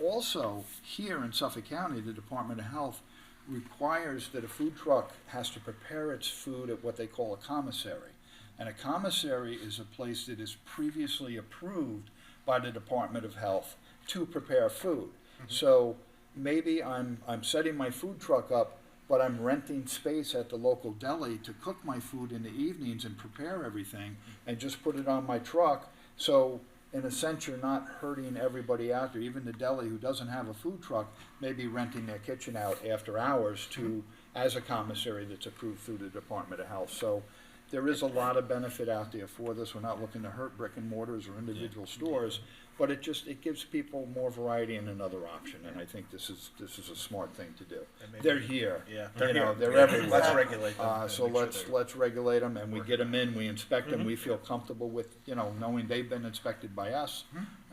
Also, here in Suffolk County, the Department of Health requires that a food truck has to prepare its food at what they call a commissary. And a commissary is a place that is previously approved by the Department of Health to prepare food. So maybe I'm setting my food truck up, but I'm renting space at the local deli to cook my food in the evenings and prepare everything and just put it on my truck. So in a sense, you're not hurting everybody out there. Even the deli who doesn't have a food truck may be renting their kitchen out after hours to, as a commissary that's approved through the Department of Health. So there is a lot of benefit out there for this. We're not looking to hurt brick and mortars or individual stores, but it gives people more variety and another option. And I think this is a smart thing to do. They're here. Yeah, They're everywhere. Let's regulate them. So let's regulate them, and we get them in, we inspect them, we feel comfortable with, knowing they've been inspected by us,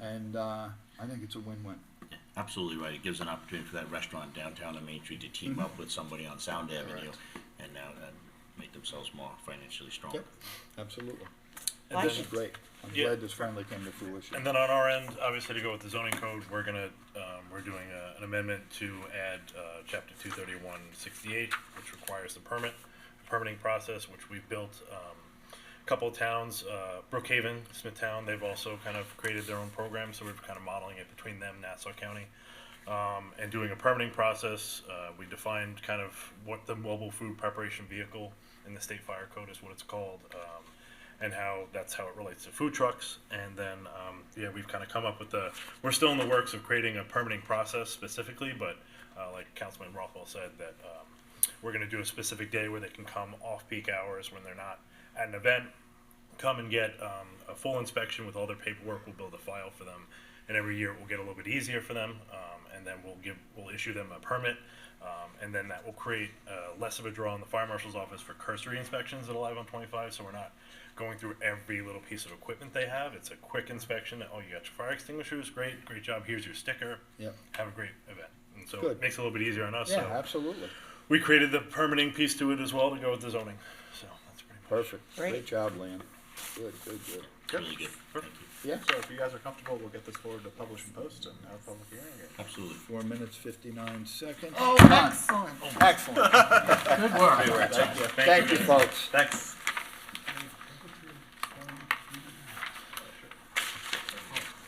and I think it's a win-win. Absolutely right. It gives an opportunity for that restaurant downtown on Main Street to team up with somebody on Sound Avenue and now make themselves more financially strong. Yep, absolutely. Well, This is great. I'm glad this finally came to fruition. And then on our end, obviously to go with the zoning code, we're doing an amendment to add chapter 23168, which requires the permitting process, which we've built. A couple of towns, Brookhaven, Smithtown, they've also kind of created their own program, so we're kind of modeling it between them, Nassau County. And doing a permitting process, we defined kind of what the mobile food preparation vehicle in the state fire code is, what it's called, and that's how it relates to food trucks. And then, we've kind of come up with we're still in the works of creating a permitting process specifically, but like Councilman Rothwell said, that we're going to do a specific day where they can come off-peak hours when they're not at an event, come and get a full inspection with all their paperwork. We'll build a file for them, and every year it will get a little bit easier for them, and then we'll issue them a permit. And then that will create less of a draw in the fire marshal's office for cursory inspections that are live on 25, so we're not going through every little piece of equipment they have. It's a quick inspection. Oh, you got your fire extinguishers? Great job. Here's your sticker. Yep. Have a great event. And so Good. it makes it a little bit easier on us. Yeah, So absolutely. we created the permitting piece to it as well to go with the zoning. So that's pretty much. Perfect. Great. Great job, Liam. Good. Really good. Thank you. Yeah, So if you guys are comfortable, we'll get this forward to publish and post and have a public hearing again. Absolutely. 4 minutes, 59 seconds. Oh, Done. excellent. Excellent. Good work. Thank you, folks. Thanks.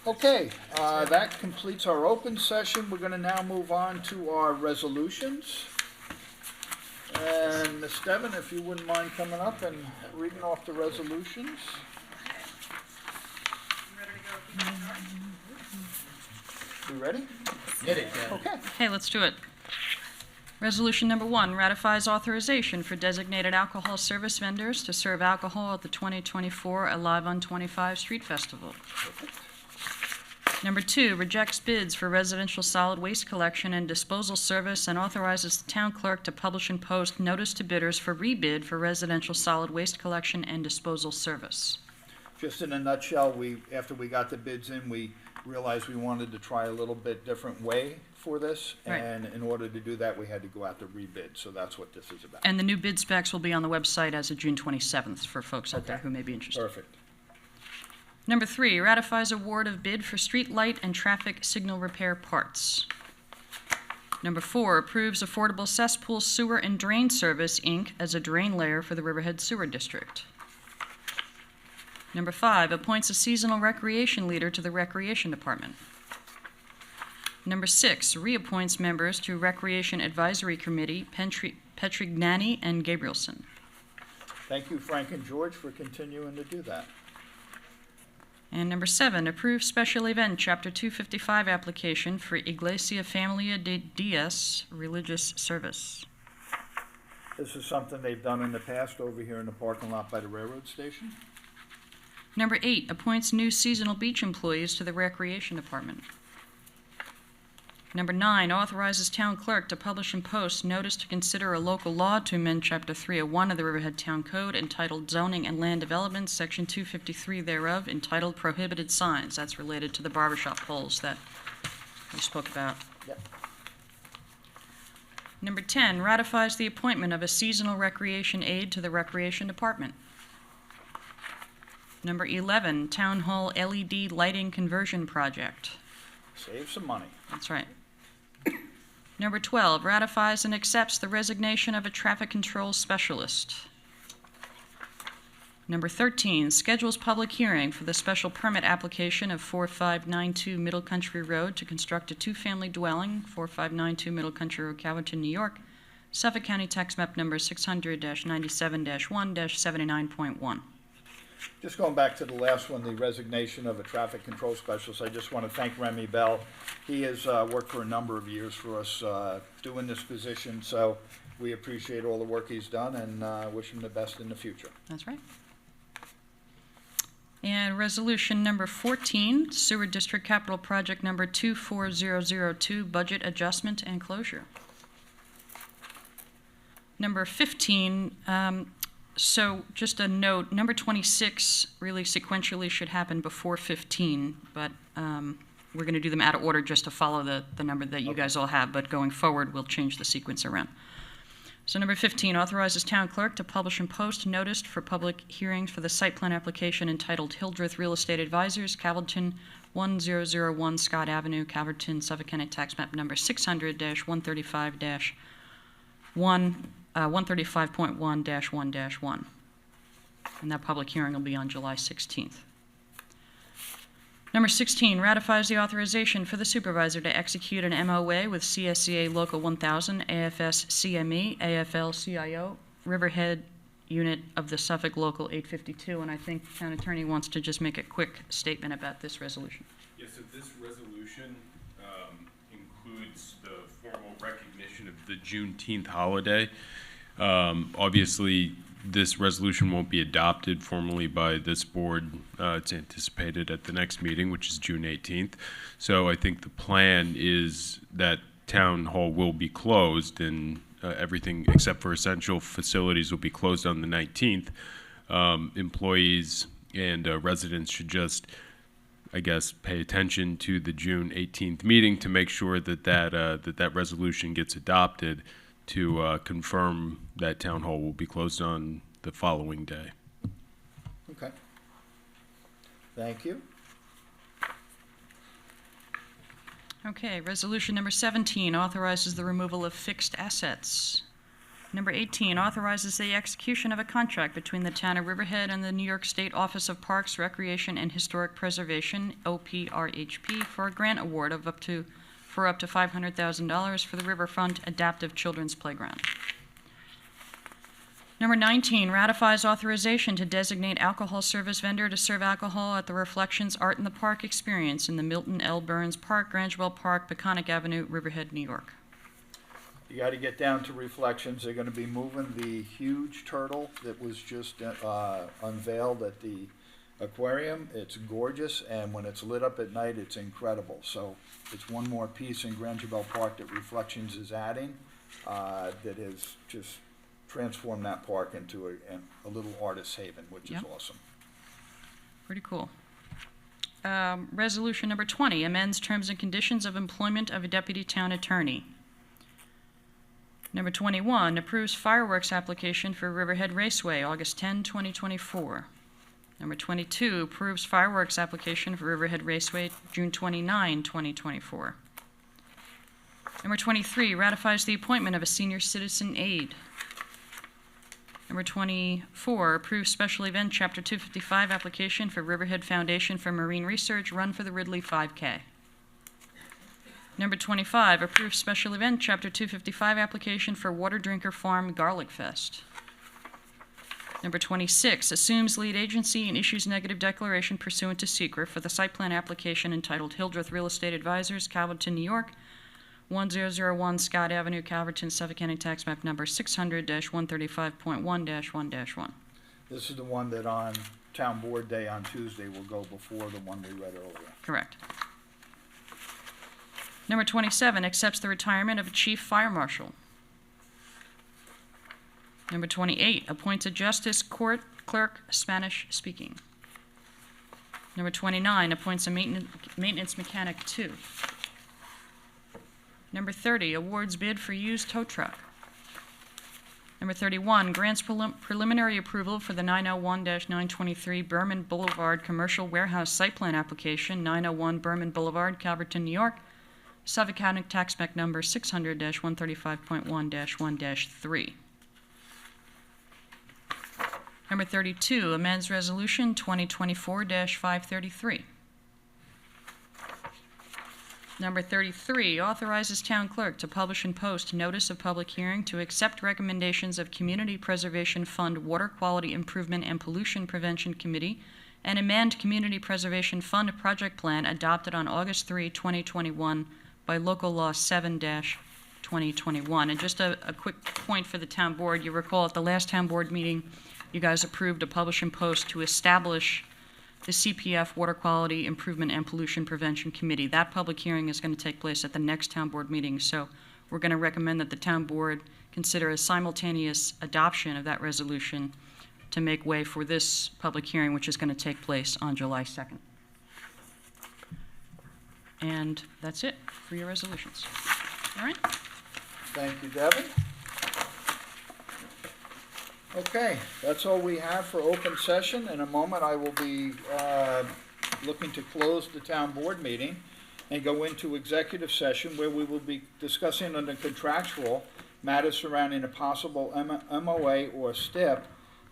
Okay, that completes our open session. We're going to now move on to our resolutions. And Ms. Devon, if you wouldn't mind coming up and reading off the resolutions. You ready to go? You ready? Hit it, Deb. Okay. Okay, let's do it. Resolution number 1 ratifies authorization for designated alcohol service vendors to serve alcohol at the 2024 Alive on 25 Street Festival. Number 2 rejects bids for residential solid waste collection and disposal service and authorizes the town clerk to publish and post notice to bidders for rebid for residential solid waste collection and disposal service. Just in a nutshell, after we got the bids in, we realized we wanted to try a little bit different way for this. Right. And in order to do that, we had to go out to rebid. So that's what this is about. And the new bid specs will be on the website as of June 27th for folks out there who may be interested. Perfect. Number 3 ratifies award of bid for street light and traffic signal repair parts. Number 4, approves Affordable Cesspool Sewer and Drain Service, Inc. as a drain layer for the Riverhead Sewer District. Number 5, appoints a seasonal recreation leader to the Recreation Department. Number 6, reappoints members to Recreation Advisory Committee, Petrignani and Gabrielson. Thank you, Frank and George, for continuing to do that. And number 7, approve special event Chapter 255 application for Iglesia Familia de Dios Religious Service. This is something they've done in the past over here in the parking lot by the railroad station. Number 8, appoints new seasonal beach employees to the Recreation Department. Number 9, authorizes town clerk to publish and post notice to consider a local law to amend Chapter 301 of the Riverhead Town Code entitled Zoning and Land Development, Section 253 thereof, entitled Prohibited Signs. That's related to the barbershop poles that we spoke about. Yep. Number 10, ratifies the appointment of a seasonal recreation aide to the Recreation Department. Number 11, Town Hall LED Lighting Conversion Project. Save some money. That's right. Number 12, ratifies and accepts the resignation of a traffic control specialist. Number 13, schedules public hearing for the special permit application of 4592 Middle Country Road to construct a two-family dwelling, 4592 Middle Country Road, Calverton, New York, Suffolk County Tax Map Number 600-97-1-79.1. Just going back to the last one, the resignation of a traffic control specialist, I just want to thank Remy Bell. He has worked for a number of years for us doing this position, so we appreciate all the work he's done and wish him the best in the future. That's right. And resolution number 14, Sewer District Capital Project number 24002, budget adjustment and closure. Number 15, so just a note, number 26 really sequentially should happen before 15, but we're going to do them out of order just to follow the number that you guys all have, but going forward, we'll change the sequence around. So number 15, authorizes town clerk to publish and post notice for public hearings for the site plan application entitled Hildreth Real Estate Advisors, Calverton, 1001 Scott Avenue, Calverton, Suffolk County Tax Map Number 135.1-1-1. And that public hearing will be on July 16th. Number 16, ratifies the authorization for the supervisor to execute an MOA with CSEA Local 1000, AFS CME, AFL-CIO, Riverhead Unit of the Suffolk Local 852, and I think the town attorney wants to just make a quick statement about this resolution. Yes, so this resolution includes the formal recognition of the Juneteenth holiday. Obviously, this resolution won't be adopted formally by this board. It's anticipated at the next meeting, which is June 18th. So I think the plan is that Town Hall will be closed and everything except for essential facilities will be closed on the 19th. Employees and residents should just, I guess, pay attention to the June 18th meeting to make sure that that resolution gets adopted to confirm that Town Hall will be closed on the following day. Okay. Thank you. Okay, resolution number 17 authorizes the removal of fixed assets. Number 18 authorizes the execution of a contract between the town of Riverhead and the New York State Office of Parks, Recreation, and Historic Preservation, OPRHP, for a grant award of up to $500,000 for the Riverfront Adaptive Children's Playground. Number 19 ratifies authorization to designate alcohol service vendor to serve alcohol at the Reflections Art in the Park experience in the Milton L. Burns Park, Grangewell Park, Peconic Avenue, Riverhead, New York. You got to get down to Reflections. They're going to be moving the huge turtle that was just unveiled at the aquarium. It's gorgeous, and when it's lit up at night, it's incredible. So it's one more piece in Grangewell Park that Reflections is adding that has just transformed that park into a little artist haven, which is awesome. Pretty cool. Resolution number 20 amends terms and conditions of employment of a deputy town attorney. Number 21 approves fireworks application for Riverhead Raceway, August 10, 2024. Number 22 approves fireworks application for Riverhead Raceway, June 29, 2024. Number 23, ratifies the appointment of a senior citizen aide. Number 24, approves special event Chapter 255 application for Riverhead Foundation for Marine Research, run for the Ridley 5K. Number 25, approves special event Chapter 255 application for Water Drinker Farm Garlic Fest. Number 26, assumes lead agency and issues negative declaration pursuant to SECRET for the site plan application entitled Hildreth Real Estate Advisors, Calverton, New York, 1001 Scott Avenue, Calverton, Suffolk County Tax Map Number 600-135.1-1-1. This is the one that on Town Board Day on Tuesday will go before the one we read earlier. Correct. Number 27, accepts the retirement of a chief fire marshal. Number 28, appoints a justice court clerk, Spanish speaking. Number 29, appoints a maintenance mechanic 2. Number 30, awards bid for used tow truck. Number 31, grants preliminary approval for the 901-923 Berman Boulevard Commercial Warehouse Site Plan Application, 901 Berman Boulevard, Calverton, New York, Suffolk County Tax Map Number 600-135.1-1-3. Number 32, amends Resolution 2024-533. Number 33, authorizes town clerk to publish and post notice of public hearing to accept recommendations of Community Preservation Fund Water Quality Improvement and Pollution Prevention Committee and amend Community Preservation Fund project plan adopted on August 3, 2021 by Local Law 7-2021. And just a quick point for the town board, you recall at the last town board meeting, you guys approved a publish and post to establish the CPF Water Quality Improvement and Pollution Prevention Committee. That public hearing is going to take place at the next town board meeting, so we're going to recommend that the town board consider a simultaneous adoption of that resolution to make way for this public hearing, which is going to take place on July 2nd. And that's it for your resolutions. All right? Thank you, Devin. Okay, that's all we have for open session. In a moment, I will be looking to close the town board meeting and go into executive session where we will be discussing under contractual matters surrounding a possible MOA or STIP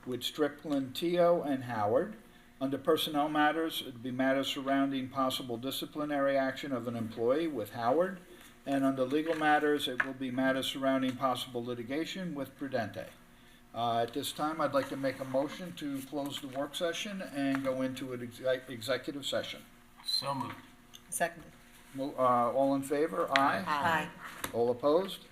with STRIPLIN-TIO and Howard. Under personnel matters, it would be matters surrounding possible disciplinary action of an employee with Howard. And under legal matters, it will be matters surrounding possible litigation with PRUDENTI. At this time, I'd like to make a motion to close the work session and go into an executive session. So moved. Seconded. All in favor? Aye. Aye. All opposed?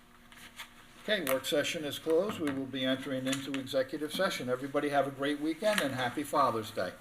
Okay, work session is closed. We will be entering into executive session. Everybody have a great weekend and happy Father's Day.